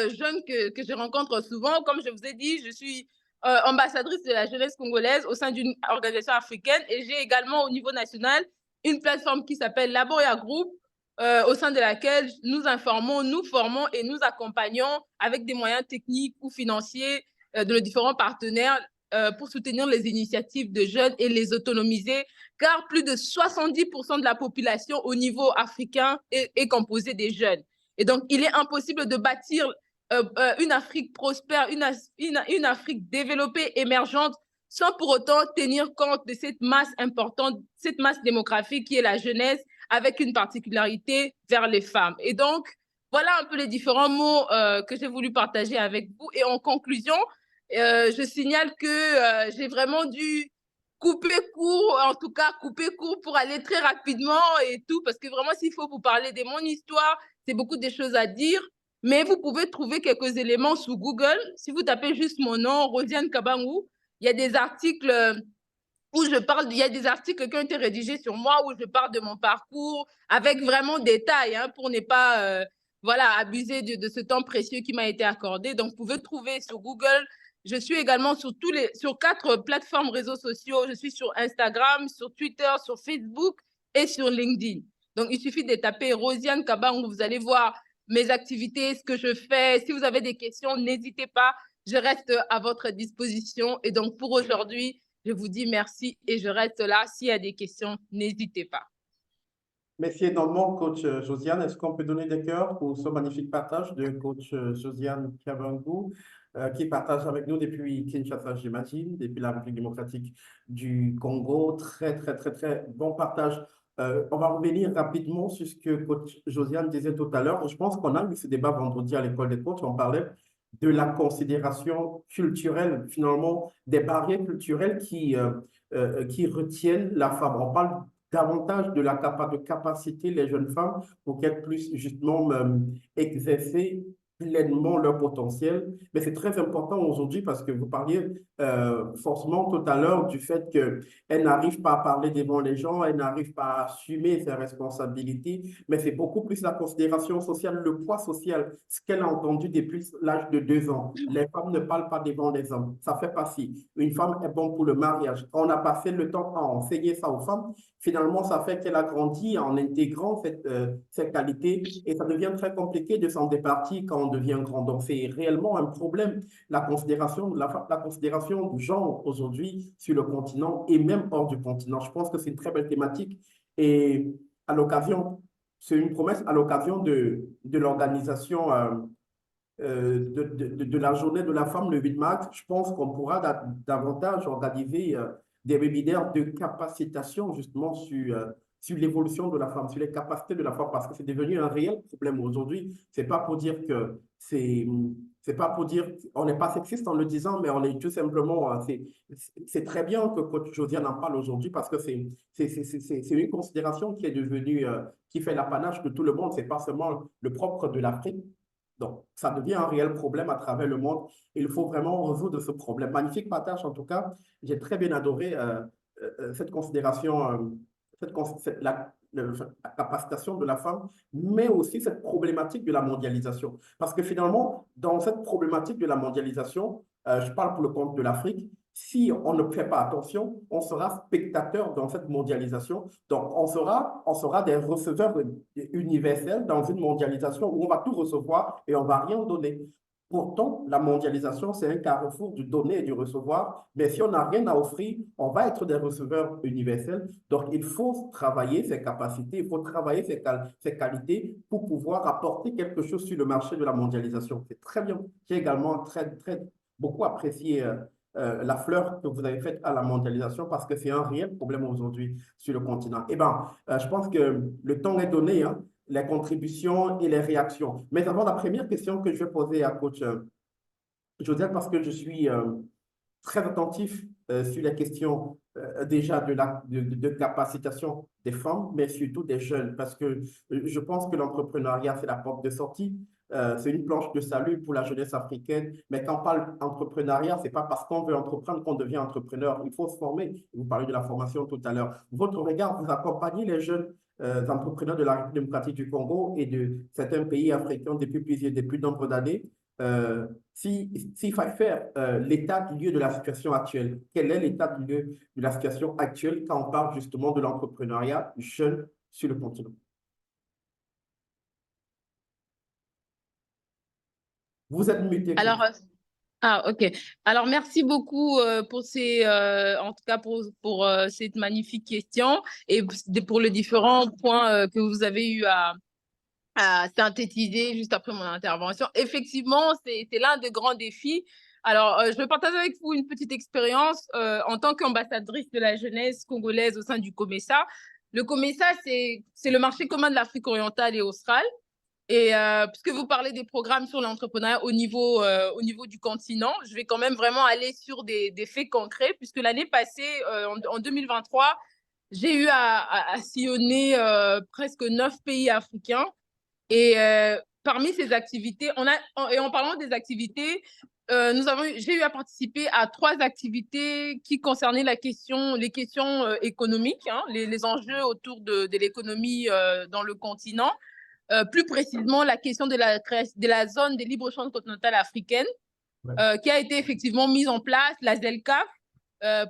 jeunes que je rencontre souvent. Comme je vous ai dit, je suis ambassadrice de la jeunesse congolaise au sein d'une organisation africaine et j'ai également au niveau national une plateforme qui s'appelle Laboria Group, au sein de laquelle nous informons, nous formons et nous accompagnons avec des moyens techniques ou financiers de nos différents partenaires pour soutenir les initiatives de jeunes et les autonomiser, car plus de 70% de la population au niveau africain est composée des jeunes. Et donc, il est impossible de bâtir une Afrique prospère, une Afrique développée, émergente, sans pour autant tenir compte de cette masse importante, cette masse démographique qui est la jeunesse, avec une particularité vers les femmes. Et donc, voilà un peu les différents mots que j'ai voulu partager avec vous. Et en conclusion, je signale que j'ai vraiment dû couper court pour aller très rapidement et tout, parce que vraiment, s'il faut vous parler de mon histoire, c'est beaucoup de choses à dire, mais vous pouvez trouver quelques éléments sur Google. Si vous tapez juste mon nom, Rosiane Kabangou, il y a des articles où il y a des articles qui ont été rédigés sur moi, où je parle de mon parcours, avec vraiment détail, hein, pour ne pas abuser de ce temps précieux qui m'a été accordé. Donc, vous pouvez trouver sur Google. Je suis également sur 4 plateformes réseaux sociaux. Je suis sur Instagram, sur Twitter, sur Facebook et sur LinkedIn. Donc, il suffit de taper Rosiane Kabangou, vous allez voir mes activités, ce que je fais. Si vous avez des questions, n'hésitez pas. Je reste à votre disposition. Et donc, pour aujourd'hui, je vous dis merci et je reste là. S'il y a des questions, n'hésitez pas. Merci énormément, coach Josiane. Est-ce qu'on peut donner des cœurs pour ce magnifique partage de coach Josiane Kabangou, qui partage avec nous depuis Kinshasa, j'imagine, depuis la République démocratique du Congo. Très, très, très, très bon partage. On va revenir rapidement sur ce que coach Josiane disait tout à l'heure. Je pense qu'on a eu ce débat vendredi à l'école des coachs. On parlait de la considération culturelle, finalement, des barrières culturelles qui retiennent la femme. On parle davantage de la capacité les jeunes femmes pour qu'elles puissent justement exercer pleinement leur potentiel. Mais c'est très important aujourd'hui parce que vous parliez forcément tout à l'heure du fait qu'elle n'arrive pas à parler devant les gens, elle n'arrive pas à assumer ses responsabilités, mais c'est beaucoup plus la considération sociale, le poids social, ce qu'elle a entendu depuis l'âge de 2 ans. Les femmes ne parlent pas devant les hommes, ça fait partie. Une femme est bonne pour le mariage. On a passé le temps à enseigner ça aux femmes. Finalement, ça fait qu'elle a grandi en intégrant cette qualité et ça devient très compliqué de s'en départir quand on devient grand. Donc, c'est réellement un problème, la considération du genre aujourd'hui sur le continent et même hors du continent. Je pense que c'est une très belle thématique et à l'occasion, c'est une promesse à l'occasion de l'organisation de la journée de la femme le 8 mars, je pense qu'on pourra davantage organiser des webinaires de capacitation justement sur l'évolution de la femme, sur les capacités de la femme, parce que c'est devenu un réel problème aujourd'hui. C'est pas pour dire que c'est pas pour dire on n'est pas sexiste en le disant, mais on est tout simplement, c'est très bien que coach Josiane en parle aujourd'hui parce que c'est une considération qui est devenue, qui fait l'apanage de tout le monde. C'est pas seulement le propre de l'Afrique. Donc, ça devient un réel problème à travers le monde. Il faut vraiment résoudre ce problème. Magnifique partage, en tout cas. J'ai très bien adoré cette considération, la capacitation de la femme, mais aussi cette problématique de la mondialisation. Parce que finalement, dans cette problématique de la mondialisation, je parle pour le compte de l'Afrique, si on ne fait pas attention, on sera spectateur dans cette mondialisation. Donc, on sera des receveurs universels dans une mondialisation où on va tout recevoir et on ne va rien donner. Pourtant, la mondialisation, c'est un carrefour du donner et du recevoir. Mais si on n'a rien à offrir, on va être des receveurs universels. Donc, il faut travailler ses capacités, il faut travailler ses qualités pour pouvoir apporter quelque chose sur le marché de la mondialisation. C'est très bien. J'ai également beaucoup apprécié la fleur que vous avez faite à la mondialisation parce que c'est un réel problème aujourd'hui sur le continent. Eh bien, je pense que le temps est donné, hein, les contributions et les réactions. Mais avant la première question que je vais poser à coach Josiane, parce que je suis très attentif sur les questions déjà de capacitation des femmes, mais surtout des jeunes, parce que je pense que l'entrepreneuriat, c'est la porte de sortie. C'est une planche de salut pour la jeunesse africaine. Mais quand on parle d'entrepreneuriat, ce n'est pas parce qu'on veut entreprendre qu'on devient entrepreneur. Il faut se former. Vous parlez de la formation tout à l'heure. Votre regard, vous accompagnez les jeunes entrepreneurs de la République démocratique du Congo et de certains pays africains depuis nombre d'années. S'il fallait faire l'état du lieu de la situation actuelle, quel est l'état du lieu de la situation actuelle quand on parle justement de l'entrepreneuriat jeune sur le continent? Vous êtes muté. Alors, ok. Alors, merci beaucoup pour en tout cas pour cette magnifique question et pour les différents points que vous avez eu à synthétiser juste après mon intervention. Effectivement, c'est l'un des grands défis. Alors, je vais partager avec vous une petite expérience en tant qu'ambassadrice de la jeunesse congolaise au sein du COMESA. Le COMESA, c'est le marché commun de l'Afrique orientale et australe. Et puisque vous parlez des programmes sur l'entrepreneuriat au niveau du continent, je vais quand même vraiment aller sur des faits concrets, puisque l'année passée, en 2023, j'ai eu à sillonner presque 9 pays africains. Et parmi ces activités, en parlant des activités, j'ai eu à participer à 3 activités qui concernaient les questions économiques, hein, les enjeux autour de l'économie dans le continent. Plus précisément, la question de la zone de libre-échange continentale africaine, qui a été effectivement mise en place, la ZELCAF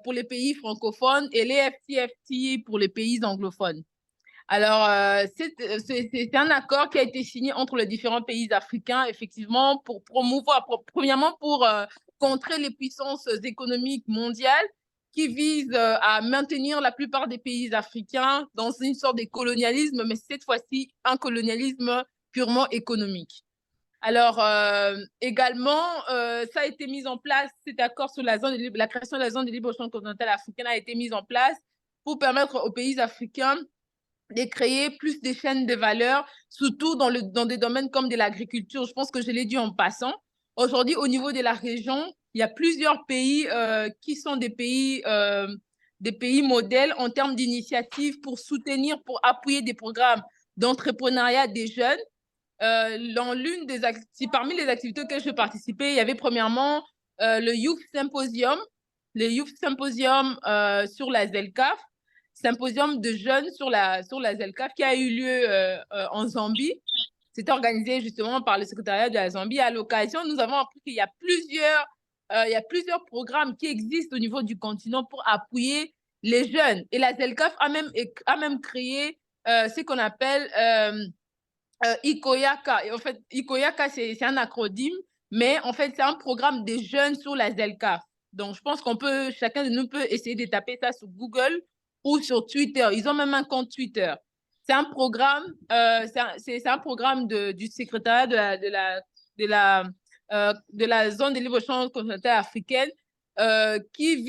pour les pays francophones et l'EFTFT pour les pays anglophones. Alors, c'est un accord qui a été signé entre les différents pays africains, effectivement, pour promouvoir, premièrement, pour contrer les puissances économiques mondiales qui visent à maintenir la plupart des pays africains dans une sorte de colonialisme, mais cette fois-ci, un colonialisme purement économique. Alors, également, ça a été mis en place, cet accord sur la création de la zone de libre-échange continentale africaine a été mise en place pour permettre aux pays africains de créer plus de chaînes de valeur, surtout dans des domaines comme de l'agriculture. Je pense que je l'ai dit en passant. Aujourd'hui, au niveau de la région, il y a plusieurs pays qui sont des pays modèles en termes d'initiatives pour soutenir, pour appuyer des programmes d'entrepreneuriat des jeunes parmi les activités auxquelles je participais, il y avait premièrement le Youth Symposium, sur la ZELCAF, symposium de jeunes sur la ZELCAF qui a eu lieu en Zambie. C'était organisé justement par le secrétariat de la Zambie. À l'occasion, nous avons appris qu'il y a plusieurs programmes qui existent au niveau du continent pour appuyer les jeunes. Et la ZELCAF a même créé ce qu'on appelle ICOYACA. Et en fait, ICOYACA, c'est un acronyme, mais en fait, c'est un programme des jeunes sur la ZELCAF. Donc, je pense chacun de nous peut essayer de taper ça sur Google ou sur Twitter. Ils ont même un compte Twitter. C'est un programme, du secrétariat de la zone de libre-échange continentale africaine qui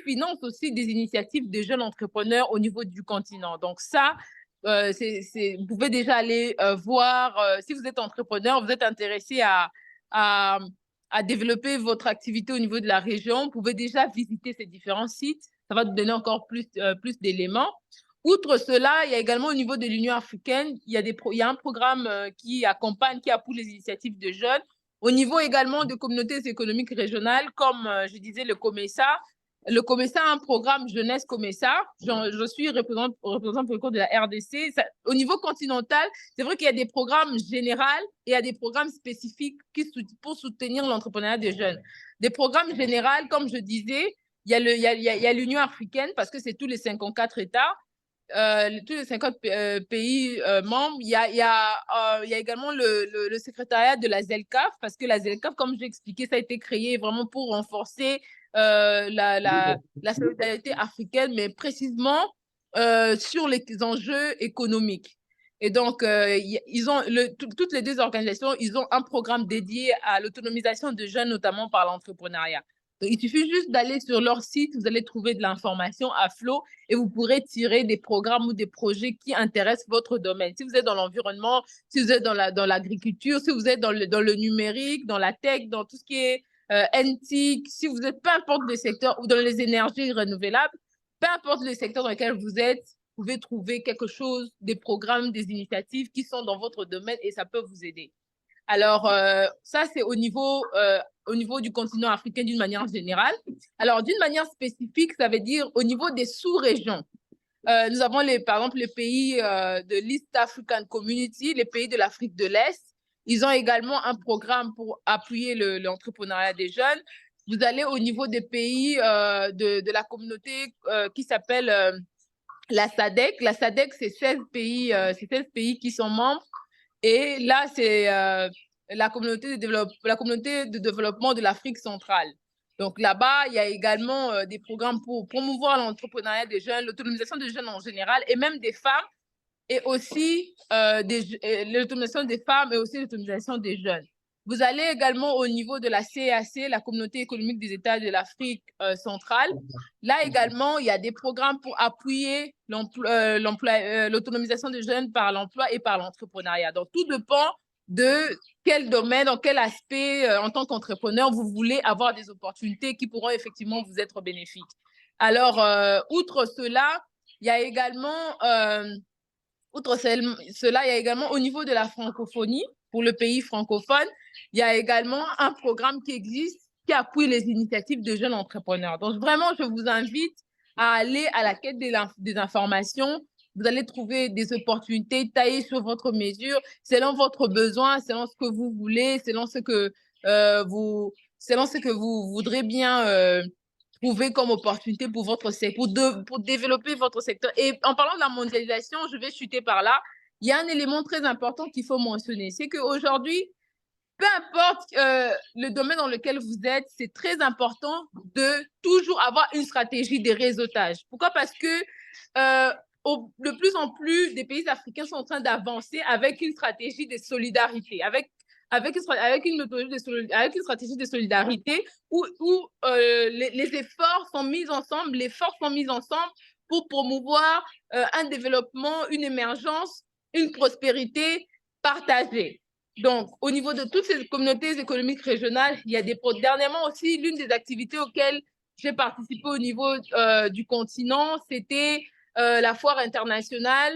finance aussi des initiatives de jeunes entrepreneurs au niveau du continent. Donc ça, vous pouvez déjà aller voir, si vous êtes entrepreneur, vous êtes intéressé à développer votre activité au niveau de la région, vous pouvez déjà visiter ces différents sites. Ça va vous donner encore plus d'éléments. Outre cela, il y a également au niveau de l'Union africaine, il y a un programme qui appuie les initiatives de jeunes. Au niveau également de communautés économiques régionales, comme je disais, le COMESA. Le COMESA a un programme Jeunesse COMESA. Je suis représentant pour le compte de la RDC. Au niveau continental, c'est vrai qu'il y a des programmes généraux et il y a des programmes spécifiques pour soutenir l'entrepreneuriat des jeunes. Des programmes généraux, comme je disais, il y a l'Union africaine parce que c'est tous les 54 États. Tous les 50 pays membres. Il y a également le secrétariat de la ZELCAF, parce que la ZELCAF, comme j'ai expliqué, ça a été créé vraiment pour renforcer la solidarité africaine, mais précisément sur les enjeux économiques. Et donc, toutes les deux organisations, ils ont un programme dédié à l'autonomisation de jeunes, notamment par l'entrepreneuriat. Donc, il suffit juste d'aller sur leur site, vous allez trouver de l'information à flot et vous pourrez tirer des programmes ou des projets qui intéressent votre domaine. Si vous êtes dans l'environnement, si vous êtes dans l'agriculture, si vous êtes dans le numérique, dans la tech, dans tout ce qui est NTIC, si vous êtes, peu importe le secteur, ou dans les énergies renouvelables, peu importe le secteur dans lequel vous êtes, vous pouvez trouver quelque chose, des programmes, des initiatives qui sont dans votre domaine et ça peut vous aider. Alors, ça, c'est au niveau du continent africain d'une manière générale. Alors, d'une manière spécifique, ça veut dire au niveau des sous-régions. Nous avons, par exemple, les pays de l'East African Community, les pays de l'Afrique de l'Est. Ils ont également un programme pour appuyer l'entrepreneuriat des jeunes. Vous allez au niveau des pays de la communauté qui s'appelle la SADC. La SADC, c'est 16 pays qui sont membres. Et là, c'est la communauté de développement de l'Afrique centrale. Donc là-bas, il y a également des programmes pour promouvoir l'entrepreneuriat des jeunes, l'autonomisation des jeunes en général, et même des femmes, et aussi l'autonomisation des femmes et aussi l'autonomisation des jeunes. Vous allez également au niveau de la CEAC, la Communauté économique des États de l'Afrique centrale. Là également, il y a des programmes pour appuyer l'autonomisation des jeunes par l'emploi et par l'entrepreneuriat. Donc, tout dépend de quel domaine, dans quel aspect, en tant qu'entrepreneur, vous voulez avoir des opportunités qui pourront effectivement vous être bénéfiques. Alors, outre cela, il y a également au niveau de la francophonie, pour le pays francophone, il y a également un programme qui existe qui appuie les initiatives de jeunes entrepreneurs. Donc, vraiment, je vous invite à aller à la quête des informations. Vous allez trouver des opportunités taillées sur votre mesure, selon votre besoin, selon ce que vous voulez, selon ce que vous voudrez bien trouver comme opportunité pour votre secteur, pour développer votre secteur. Et en parlant de la mondialisation, je vais chuter par là. Il y a un élément très important qu'il faut mentionner, c'est qu'aujourd'hui, peu importe le domaine dans lequel vous êtes, c'est très important de toujours avoir une stratégie de réseautage. Pourquoi? Parce que de plus en plus, des pays africains sont en train d'avancer avec une stratégie de solidarité, avec une stratégie de solidarité où les efforts sont mis ensemble, les forces sont mises ensemble pour promouvoir un développement, une émergence, une prospérité partagée. Donc, au niveau de toutes ces communautés économiques régionales, il y a dernièrement aussi, l'une des activités auxquelles j'ai participé au niveau du continent, c'était la foire internationale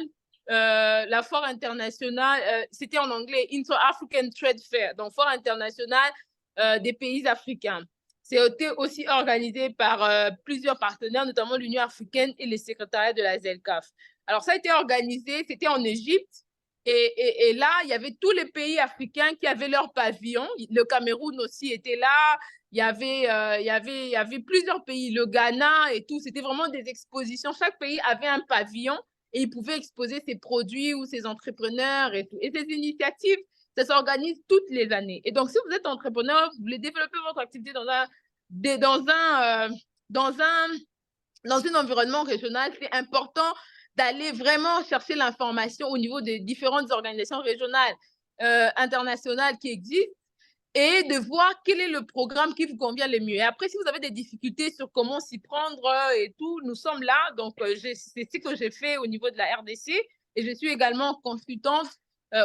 la foire internationale, c'était en anglais, Inter-African Trade Fair, donc foire internationale des pays africains. C'était aussi organisé par plusieurs partenaires, notamment l'Union africaine et les secrétariats de la ZLECAf. Alors, ça a été organisé, c'était en Égypte. Et là, il y avait tous les pays africains qui avaient leur pavillon. Le Cameroun aussi était là. Il y avait plusieurs pays, le Ghana et tout. C'était vraiment des expositions. Chaque pays avait un pavillon et il pouvait exposer ses produits ou ses entrepreneurs et tout. Et ces initiatives, ça s'organise toutes les années. Et donc, si vous êtes entrepreneur, vous voulez développer votre activité dans un environnement régional, c'est important d'aller vraiment chercher l'information au niveau des différentes organisations régionales, internationales qui existent et de voir quel est le programme qui vous convient le mieux. Et après, si vous avez des difficultés sur comment s'y prendre et tout, nous sommes là. Donc, c'est ce que j'ai fait au niveau de la RDC et je suis également consultante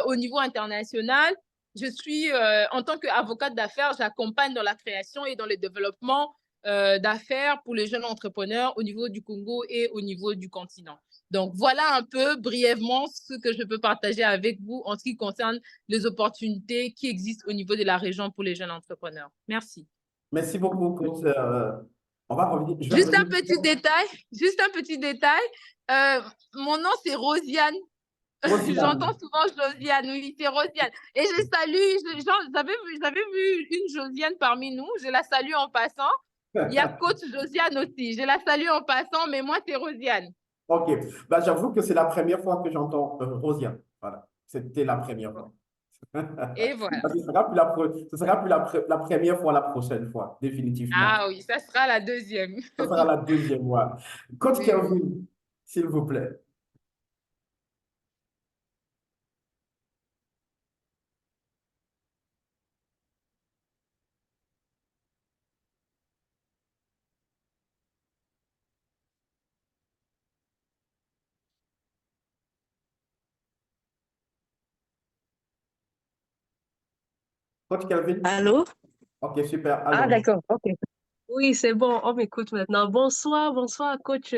au niveau international. Je suis, en tant qu'avocate d'affaires, j'accompagne dans la création et dans le développement d'affaires pour les jeunes entrepreneurs au niveau du Congo et au niveau du continent. Donc, voilà un peu brièvement ce que je peux partager avec vous en ce qui concerne les opportunités qui existent au niveau de la région pour les jeunes entrepreneurs. Merci. Merci beaucoup, coach. On va revenir. Juste un petit détail. Mon nom, c'est Rosiane. J'entends souvent Josiane, oui, c'est Rosiane. Et je salue, j'avais vu une Josiane parmi nous, je la salue en passant. Il y a coach Josiane aussi, je la salue en passant, mais moi, c'est Rosiane. Ok, bah, j'avoue que c'est la première fois que j'entends Rosiane. Voilà, c'était la première fois. Et voilà. Ce sera plus la première fois la prochaine fois, définitivement. Ah oui, ça sera la deuxième. Ça sera la deuxième fois. Coach Kelvin, s'il vous plaît. Coach Kelvin? Allô? Ok, super. Ah, Alors, d'accord, ok. Oui, c'est bon, on m'écoute maintenant. Bonsoir, coach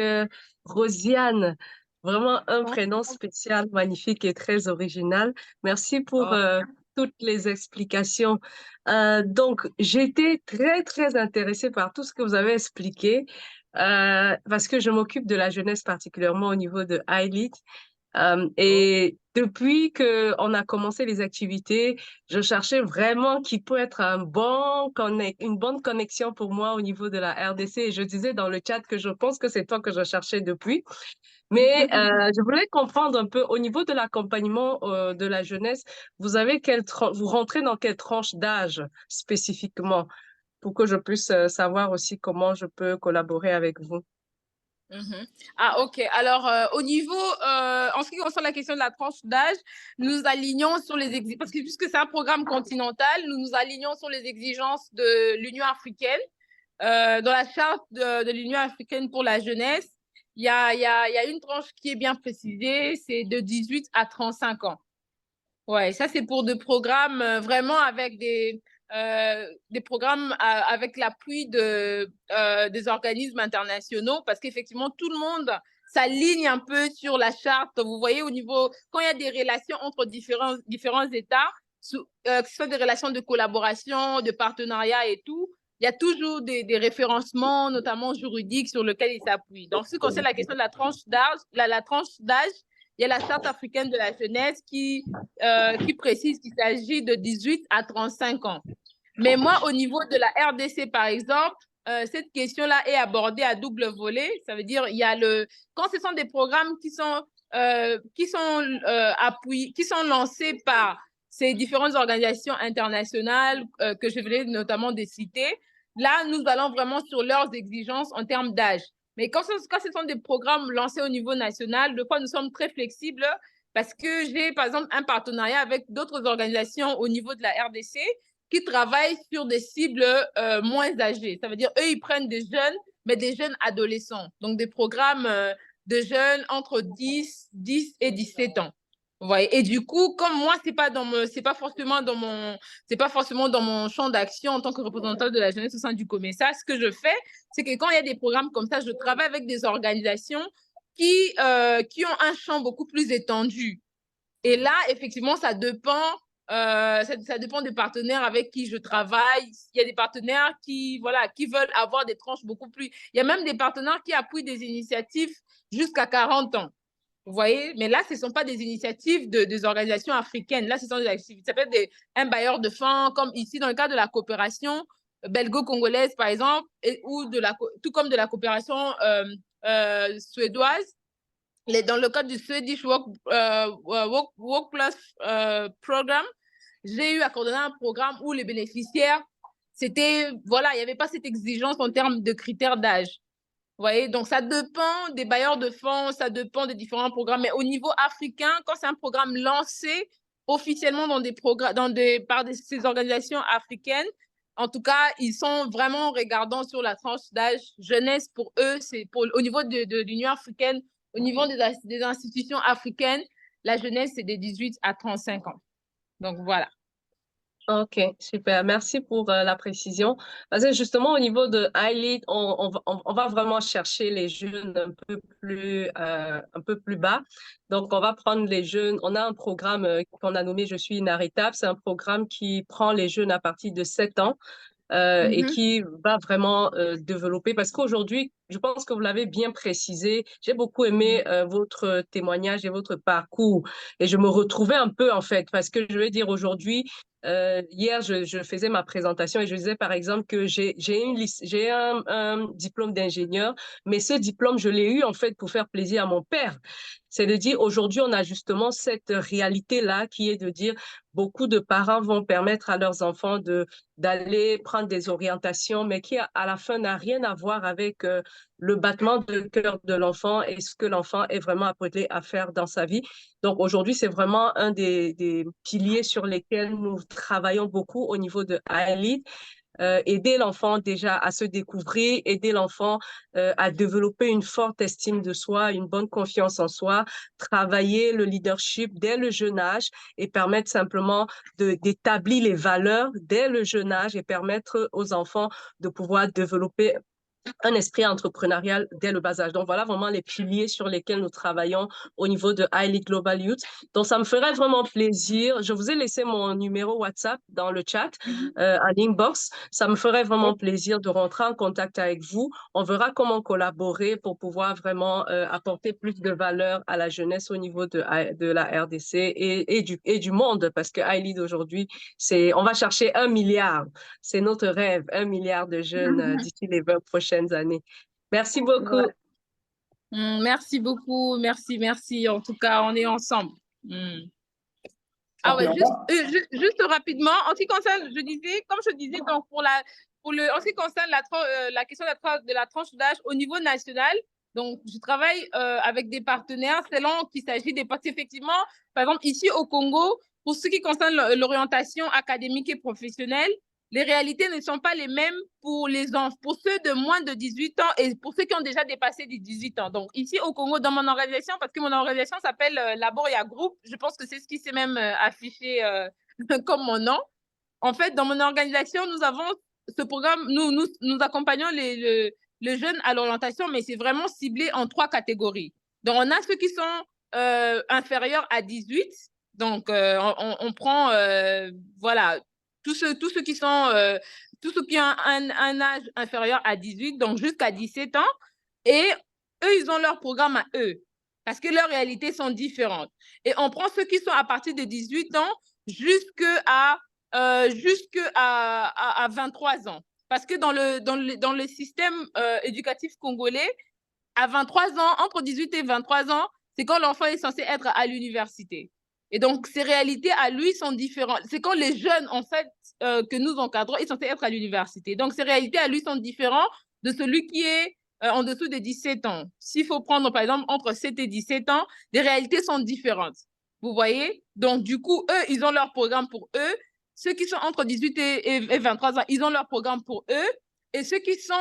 Rosiane. Vraiment un prénom spécial, magnifique et très original. Merci pour toutes les explications. Donc, j'étais très intéressée par tout ce que vous avez expliqué parce que je m'occupe de la jeunesse particulièrement au niveau de iLead. Et depuis qu'on a commencé les activités, je cherchais vraiment qui peut être une bonne connexion pour moi au niveau de la RDC. Et je disais dans le chat que je pense que c'est toi que je cherchais depuis. Mais je voulais comprendre un peu au niveau de l'accompagnement de la jeunesse, vous rentrez dans quelle tranche d'âge spécifiquement pour que je puisse savoir aussi comment je peux collaborer avec vous. Ah, ok. Alors, au niveau, en ce qui concerne la question de la tranche d'âge, nous nous alignons sur les exigences, parce que puisque c'est un programme continental, nous nous alignons sur les exigences de l'Union africaine. Dans la charte de l'Union africaine pour la jeunesse, il y a une tranche qui est bien précisée, c'est de 18 à 35 ans. Ouais, ça, c'est pour des programmes vraiment avec des programmes avec l'appui des organismes internationaux, parce qu'effectivement, tout le monde s'aligne un peu sur la charte. Vous voyez, au niveau, quand il y a des relations entre différents États, que ce soit des relations de collaboration, de partenariat et tout, il y a toujours des référencements, notamment juridiques, sur lesquels ils s'appuient. Donc, ce qui concerne la question de la tranche d'âge, il y a la Charte africaine de la jeunesse qui précise qu'il s'agit de 18 à 35 ans. Mais moi, au niveau de la RDC, par exemple, cette question-là est abordée à double volet. Ça veut dire quand ce sont des programmes qui sont lancés par ces différentes organisations internationales que je venais notamment de citer, là, nous allons vraiment sur leurs exigences en termes d'âge. Mais quand ce sont des programmes lancés au niveau national, de fois, nous sommes très flexibles parce que j'ai, par exemple, un partenariat avec d'autres organisations au niveau de la RDC qui travaillent sur des cibles moins âgées. Ça veut dire, eux, ils prennent des jeunes, mais des jeunes adolescents. Donc, des programmes de jeunes entre 10 et 17 ans. Ouais. Et du coup, comme moi, c'est pas forcément dans mon champ d'action en tant que représentant de la jeunesse au sein du COMESA, ce que je fais, c'est que quand il y a des programmes comme ça, je travaille avec des organisations qui ont un champ beaucoup plus étendu. Et là, effectivement, ça dépend des partenaires avec qui je travaille. Il y a des partenaires qui veulent avoir des tranches beaucoup plus... Il y a même des partenaires qui appuient des initiatives jusqu'à 40 ans. Vous voyez? Mais là, ce ne sont pas des initiatives des organisations africaines. Là, ce sont des activités. Ça peut être un bailleur de fonds, comme ici, dans le cas de la coopération belgo-congolaise, par exemple, tout comme de la coopération suédoise. Dans le cadre du Swedish Workplace Program, j'ai eu à coordonner un programme où les bénéficiaires, il n'y avait pas cette exigence en termes de critères d'âge. Vous voyez, donc ça dépend des bailleurs de fonds, ça dépend des différents programmes. Mais au niveau africain, quand c'est un programme lancé officiellement par ces organisations africaines, en tout cas, ils sont vraiment regardants sur la tranche d'âge jeunesse. Pour eux, au niveau de l'Union africaine, au niveau des institutions africaines, la jeunesse, c'est de 18 à 35 ans. Donc, voilà. Ok, super. Merci pour la précision. Parce que justement, au niveau de iLead, on va vraiment chercher les jeunes un peu plus bas. Donc, on va prendre les jeunes. On a un programme qu'on a nommé Je suis inarrêtable. C'est un programme qui prend les jeunes à partir de 7 ans. Et qui va vraiment développer. Parce qu'aujourd'hui, je pense que vous l'avez bien précisé, j'ai beaucoup aimé votre témoignage et votre parcours. Et je me retrouvais un peu, en fait, parce que je vais dire aujourd'hui, hier, je faisais ma présentation et je disais, par exemple, que j'ai un diplôme d'ingénieur, mais ce diplôme, je l'ai eu, en fait, pour faire plaisir à mon père. C'est de dire, aujourd'hui, on a justement cette réalité-là qui est de dire, beaucoup de parents vont permettre à leurs enfants d'aller prendre des orientations, mais qui, à la fin, n'a rien à voir avec le battement de cœur de l'enfant et ce que l'enfant est vraiment appelé à faire dans sa vie. Donc, aujourd'hui, c'est vraiment un des piliers sur lesquels nous travaillons beaucoup au niveau de iLead. Aider l'enfant déjà à se découvrir, aider l'enfant à développer une forte estime de soi, une bonne confiance en soi, travailler le leadership dès le jeune âge et permettre simplement d'établir les valeurs dès le jeune âge et permettre aux enfants de pouvoir développer un esprit entrepreneurial dès le bas âge. Donc, voilà vraiment les piliers sur lesquels nous travaillons au niveau de iLead Global Youth. Donc, ça me ferait vraiment plaisir. Je vous ai laissé mon numéro WhatsApp dans le chat, en inbox. Ça me ferait vraiment plaisir de rentrer en contact avec vous. On verra comment collaborer pour pouvoir vraiment apporter plus de valeur à la jeunesse au niveau de la RDC et du monde, parce que iLead aujourd'hui, on va chercher 1 milliard. C'est notre rêve, 1 milliard de jeunes d'ici les 20 prochaines années. Merci beaucoup. Merci beaucoup. Merci. En tout cas, on est ensemble. Ah Ok, ouais, juste rapidement, en ce qui concerne, comme je disais, donc en ce qui concerne la question de la tranche d'âge au niveau national, donc je travaille avec des partenaires selon qu'il s'agit des parties. Effectivement, par exemple, ici au Congo, pour ce qui concerne l'orientation académique et professionnelle, les réalités ne sont pas les mêmes pour ceux de moins de 18 ans et pour ceux qui ont déjà dépassé les 18 ans. Donc, ici au Congo, dans mon organisation, parce que mon organisation s'appelle Laboria Group, je pense que c'est ce qui s'est même affiché comme mon nom. En fait, dans mon organisation, nous avons ce programme, nous accompagnons les jeunes à l'orientation, mais c'est vraiment ciblé en 3 catégories. Donc, on a ceux qui sont inférieurs à 18. Donc, on prend, voilà, tous ceux qui ont un âge inférieur à 18, donc jusqu'à 17 ans, et eux, ils ont leur programme à eux, parce que leurs réalités sont différentes. Et on prend ceux qui sont à partir de 18 ans jusqu'à 23 ans. Parce que dans le système éducatif congolais, à 23 ans, entre 18 et 23 ans, c'est quand l'enfant est censé être à l'université. Et donc, ces réalités à lui sont différentes. C'est quand les jeunes, en fait, que nous encadrons, ils sont censés être à l'université. Donc, ces réalités à lui sont différentes de celui qui est en dessous de 17 ans. S'il faut prendre, par exemple, entre 7 et 17 ans, les réalités sont différentes. Vous voyez? Donc, du coup, eux, ils ont leur programme pour eux. Ceux qui sont entre 18 et 23 ans, ils ont leur programme pour eux. Et ceux qui sont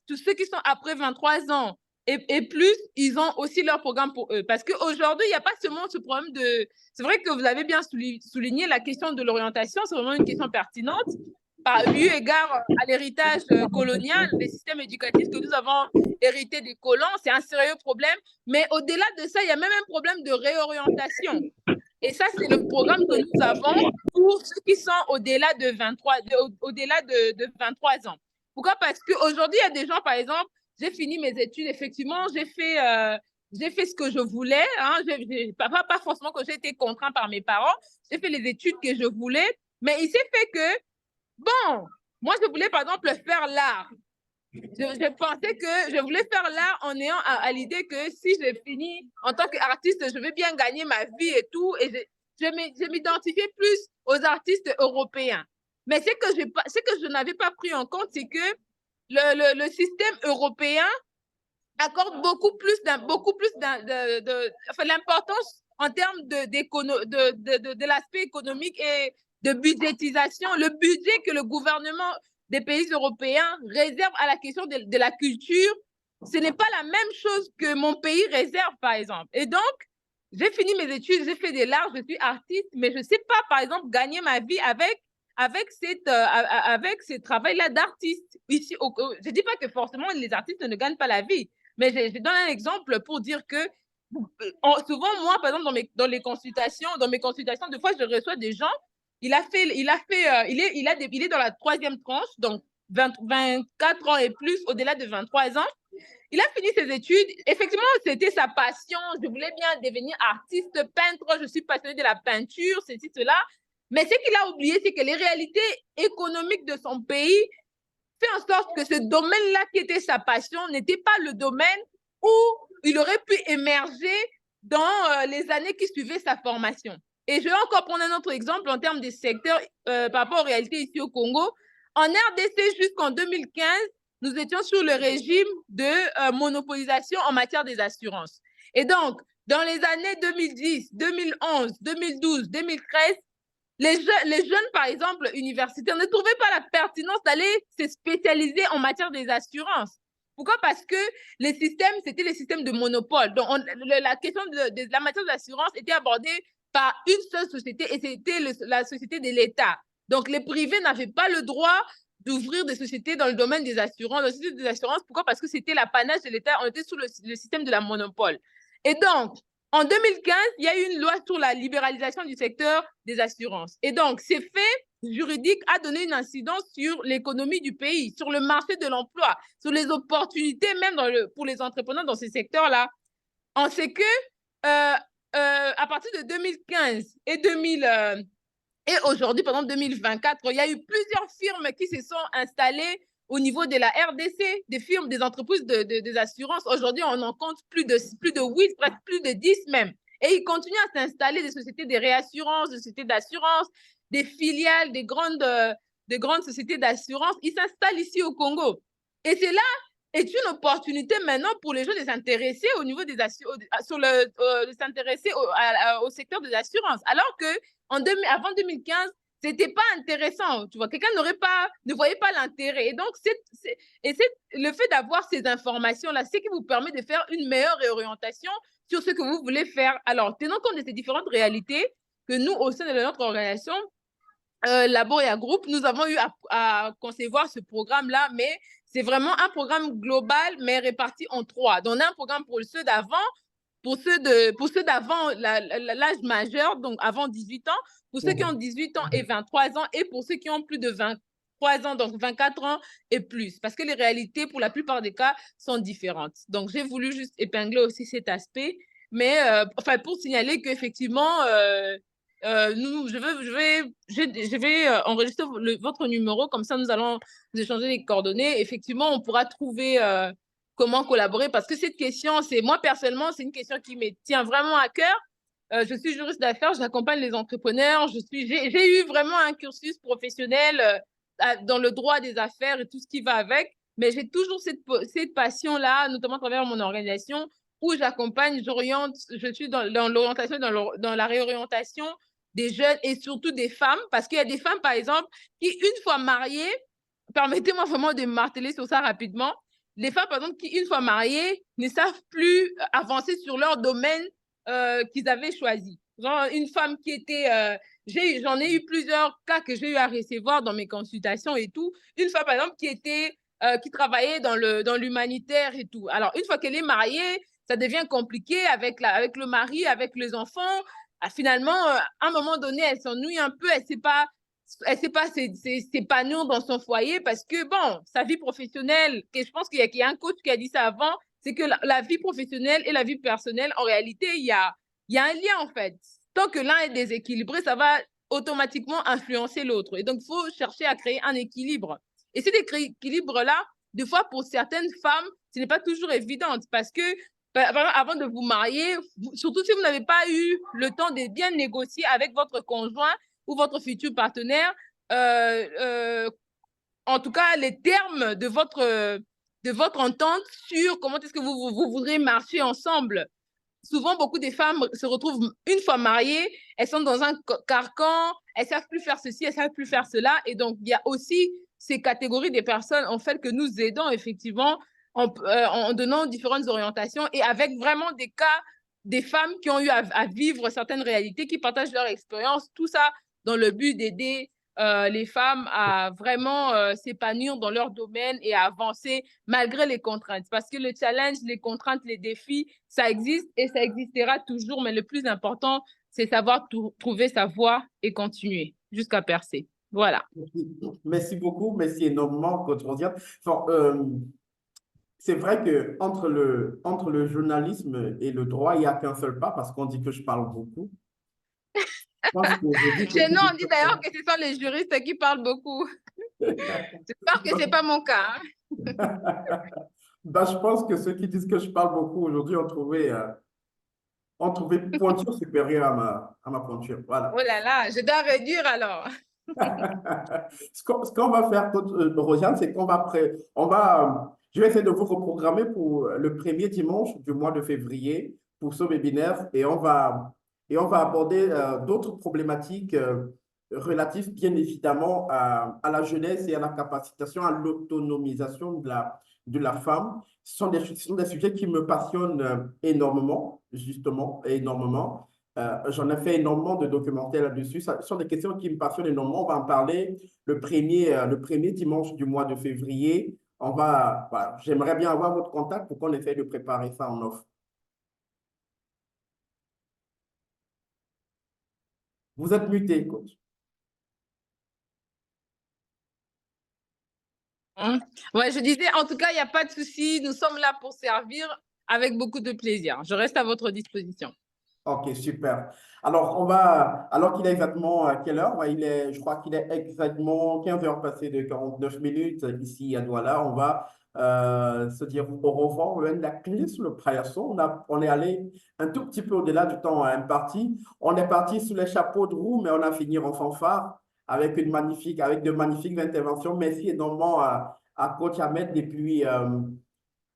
tous ceux qui sont après 23 ans et plus, ils ont aussi leur programme pour eux. Parce qu'aujourd'hui, il n'y a pas seulement ce problème de... C'est vrai que vous avez bien souligné la question de l'orientation, c'est vraiment une question pertinente. eu égard à l'héritage colonial, des systèmes éducatifs que nous avons hérités des colons, c'est un sérieux problème. Mais au-delà de ça, il y a même un problème de réorientation. Et ça, c'est le programme que nous avons pour ceux qui sont au-delà de 23 ans. Pourquoi? Parce qu'aujourd'hui, il y a des gens, par exemple, j'ai fini mes études, effectivement, j'ai fait ce que je voulais, hein, pas forcément que j'ai été contraint par mes parents, j'ai fait les études que je voulais, mais il s'est fait que, bon, moi, je voulais, par exemple, faire l'art. Je pensais que je voulais faire l'art en ayant à l'idée que si je finis en tant qu'artiste, je vais bien gagner ma vie et tout. Et je m'identifiais plus aux artistes européens. Mais ce que je n'avais pas pris en compte, c'est que le système européen accorde beaucoup plus l'importance en termes de l'aspect économique et de budgétisation. Le budget que le gouvernement des pays européens réserve à la question de la culture, ce n'est pas la même chose que mon pays réserve, par exemple. Et donc, j'ai fini mes études, j'ai fait de l'art, je suis artiste, mais je ne sais pas, par exemple, gagner ma vie avec ce travail-là d'artiste. Ici, je ne dis pas que forcément les artistes ne gagnent pas la vie, mais je donne un exemple pour dire que souvent, moi, par exemple, dans mes consultations, des fois, je reçois des gens, il est dans la 3e tranche, donc 24 ans et plus, au-delà de 23 ans. Il a fini ses études. Effectivement, c'était sa passion. Je voulais bien devenir artiste, peintre. Je suis passionnée de la peinture, ceci, cela. Mais ce qu'il a oublié, c'est que les réalités économiques de son pays fait en sorte que ce domaine-là qui était sa passion n'était pas le domaine où il aurait pu émerger dans les années qui suivaient sa formation. Et je vais encore prendre un autre exemple en termes des secteurs par rapport aux réalités ici au Congo. En RDC, jusqu'en 2015, nous étions sur le régime de monopolisation en matière des assurances. Et donc, dans les années 2010, 2011, 2012, 2013, les jeunes, par exemple, universitaires, ne trouvaient pas la pertinence d'aller se spécialiser en matière des assurances. Pourquoi? Parce que les systèmes, c'était les systèmes de monopole. Donc, la question de la matière d'assurance était abordée par une seule société et c'était la société de l'État. Donc, les privés n'avaient pas le droit d'ouvrir des sociétés dans le domaine des assurances. Pourquoi? Parce que c'était l'apanage de l'État. On était sous le système de la monopole. Et donc, en 2015, il y a eu une loi sur la libéralisation du secteur des assurances. Et donc, ces faits juridiques ont donné une incidence sur l'économie du pays, sur le marché de l'emploi, sur les opportunités même pour les entrepreneurs dans ces secteurs-là. On sait que à partir de 2015 et aujourd'hui, par exemple 2024, il y a eu plusieurs firmes qui se sont installées au niveau de la RDC, des firmes, des entreprises des assurances. Aujourd'hui, on en compte plus de 8, presque plus de 10 même. Et ils continuent à s'installer des sociétés de réassurance, des sociétés d'assurance, des filiales, des grandes sociétés d'assurance. Ils s'installent ici au Congo. Et c'est là est une opportunité maintenant pour les gens de s'intéresser au niveau des de s'intéresser au secteur des assurances. Alors que avant 2015, c'était pas intéressant, tu vois. Quelqu'un ne voyait pas l'intérêt. Et donc, le fait d'avoir ces informations-là, c'est qui vous permet de faire une meilleure réorientation sur ce que vous voulez faire. Alors, tenons compte de ces différentes réalités que nous, au sein de notre organisation, Laboria Group, nous avons eu à concevoir ce programme-là, mais c'est vraiment un programme global, mais réparti en 3. Donc, on a un programme pour ceux d'avant, pour ceux d'avant l'âge majeur, donc avant 18 ans, pour ceux qui ont 18 ans et 23 ans, et pour ceux qui ont plus de 23 ans, donc 24 ans et plus, parce que les réalités, pour la plupart des cas, sont différentes. Donc, j'ai voulu juste épingler aussi cet aspect, mais pour signaler qu'effectivement, je vais enregistrer votre numéro, comme ça nous allons échanger les coordonnées. Effectivement, on pourra trouver comment collaborer, parce que cette question, moi personnellement, c'est une question qui me tient vraiment à cœur. Je suis juriste d'affaires, j'accompagne les entrepreneurs, j'ai eu vraiment un cursus professionnel dans le droit des affaires et tout ce qui va avec, mais j'ai toujours cette passion-là, notamment à travers mon organisation, où j'accompagne, j'oriente, je suis dans l'orientation, dans la réorientation des jeunes et surtout des femmes, parce qu'il y a des femmes, par exemple, qui, une fois mariées, permettez-moi vraiment de marteler sur ça rapidement, les femmes, par exemple, qui, une fois mariées, ne savent plus avancer sur leur domaine qu'ils avaient choisi. Genre, une femme qui était... j'en ai eu plusieurs cas que j'ai eu à recevoir dans mes consultations et tout. Une femme, par exemple, qui travaillait dans l'humanitaire et tout. Alors, une fois qu'elle est mariée, ça devient compliqué avec le mari, avec les enfants. Ah, finalement, à un moment donné, elle s'ennuie un peu, elle sait pas s'épanouir dans son foyer parce que, bon, sa vie professionnelle, que je pense qu'il y a un coach qui a dit ça avant, c'est que la vie professionnelle et la vie personnelle, en réalité, il y a un lien, en fait. Tant que l'un est déséquilibré, ça va automatiquement influencer l'autre. Et donc, il faut chercher à créer un équilibre. Et cet équilibre-là, des fois, pour certaines femmes, ce n'est pas toujours évident parce que avant de vous marier, surtout si vous n'avez pas eu le temps de bien négocier avec votre conjoint ou votre futur partenaire, en tout cas, les termes de votre entente sur comment est-ce que vous voudrez marcher ensemble. Souvent, beaucoup de femmes se retrouvent une fois mariées, elles sont dans un carcan, elles ne savent plus faire ceci, elles ne savent plus faire cela. Et donc, il y a aussi ces catégories de personnes, en fait, que nous aidons effectivement en donnant différentes orientations et avec vraiment des cas des femmes qui ont eu à vivre certaines réalités, qui partagent leur expérience, tout ça dans le but d'aider les femmes à vraiment s'épanouir dans leur domaine et à avancer malgré les contraintes. Parce que le challenge, les contraintes, les défis, ça existe et ça existera toujours. Mais le plus important, c'est savoir trouver sa voie et continuer jusqu'à percer. Voilà. Merci beaucoup, merci énormément, Coach Rosiane. Enfin, c'est vrai que entre le journalisme et le droit, il n'y a qu'un seul pas parce qu'on dit que je parle beaucoup. Je pense qu'aujourd'hui, Chez nous, on dit d'ailleurs que ce sont les juristes qui parlent beaucoup. J'espère que ce n'est pas mon cas. Ben, je pense que ceux qui disent que je parle beaucoup aujourd'hui ont trouvé pointure supérieure à ma pointure. Voilà. Oh là là, je dois réduire alors. Ce qu'on va faire, Rosiane, c'est je vais essayer de vous reprogrammer pour le premier dimanche du mois de février pour ce webinaire et on va aborder d'autres problématiques relatives bien évidemment à la jeunesse et à la capacitation, à l'autonomisation de la femme. Ce sont des sujets qui me passionnent énormément, justement, énormément. J'en ai fait énormément de documentaires là-dessus. Ce sont des questions qui me passionnent énormément. On va en parler le premier dimanche du mois de février. Voilà, j'aimerais bien avoir votre contact pour qu'on essaye de préparer ça en offre. Vous êtes muté, coach. Ouais, je disais, en tout cas, il n'y a pas de souci. Nous sommes là pour servir avec beaucoup de plaisir. Je reste à votre disposition. Ok, super. Alors, alors qu'il est exactement à quelle heure? Ouais, je crois qu'il est exactement 15 heures passées de 49 minutes ici à Douala. On va se dire au revoir. On va mettre la clé sur le paillasson. On est allé un tout petit peu au-delà du temps imparti. On est parti sous les chapeaux de roue, mais on a fini en fanfare avec de magnifiques interventions. Merci énormément à Coach Ahmed depuis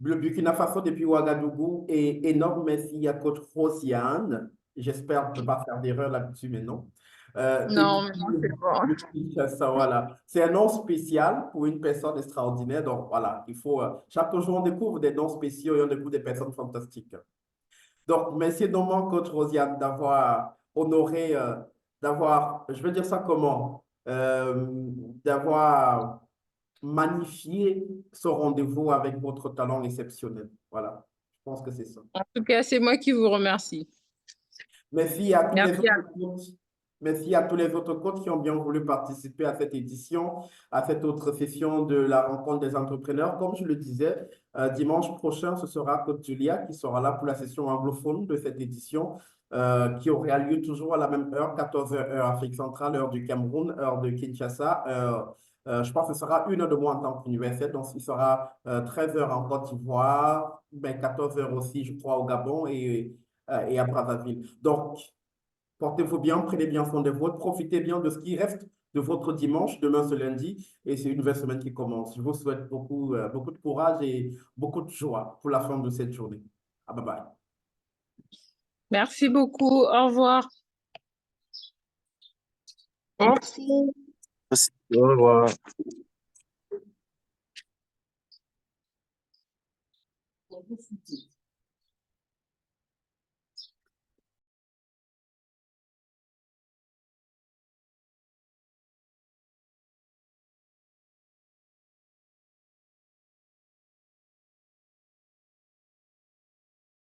le Burkina Faso depuis Ouagadougou et énorme merci à Coach Rosiane. J'espère ne pas faire d'erreur là-dessus, mais non. Non, mais non, c'est bon. Voilà. C'est un nom spécial pour une personne extraordinaire. Donc voilà, chaque jour on découvre des noms spéciaux et on découvre des personnes fantastiques. Donc merci énormément, Coach Rosiane, d'avoir honoré, je vais dire ça comment, d'avoir magnifier ce rendez-vous avec votre talent exceptionnel. Voilà, je pense que c'est ça. En tout cas, c'est moi qui vous remercie. Merci à tous les Merci à autres coachs. Merci à tous les autres coachs qui ont bien voulu participer à cette édition, à cette autre session de la rencontre des entrepreneurs. Comme je le disais, dimanche prochain, ce sera Coach Julia qui sera là pour la session anglophone de cette édition, qui aura lieu toujours à la même heure, 14h heure Afrique centrale, heure du Cameroun, heure de Kinshasa. Je pense que ce sera une heure de moins en temps universel, donc il sera 13h en Côte d'Ivoire, 14h aussi, je crois, au Gabon et à Brazzaville. Donc, portez-vous bien, prenez bien soin de vous, profitez bien de ce qui reste de votre dimanche, demain ce lundi, et c'est une nouvelle semaine qui commence. Je vous souhaite beaucoup, beaucoup de courage et beaucoup de joie pour la fin de cette journée. Bye bye. Merci beaucoup. Au revoir. Merci. Merci. Au revoir. Merci.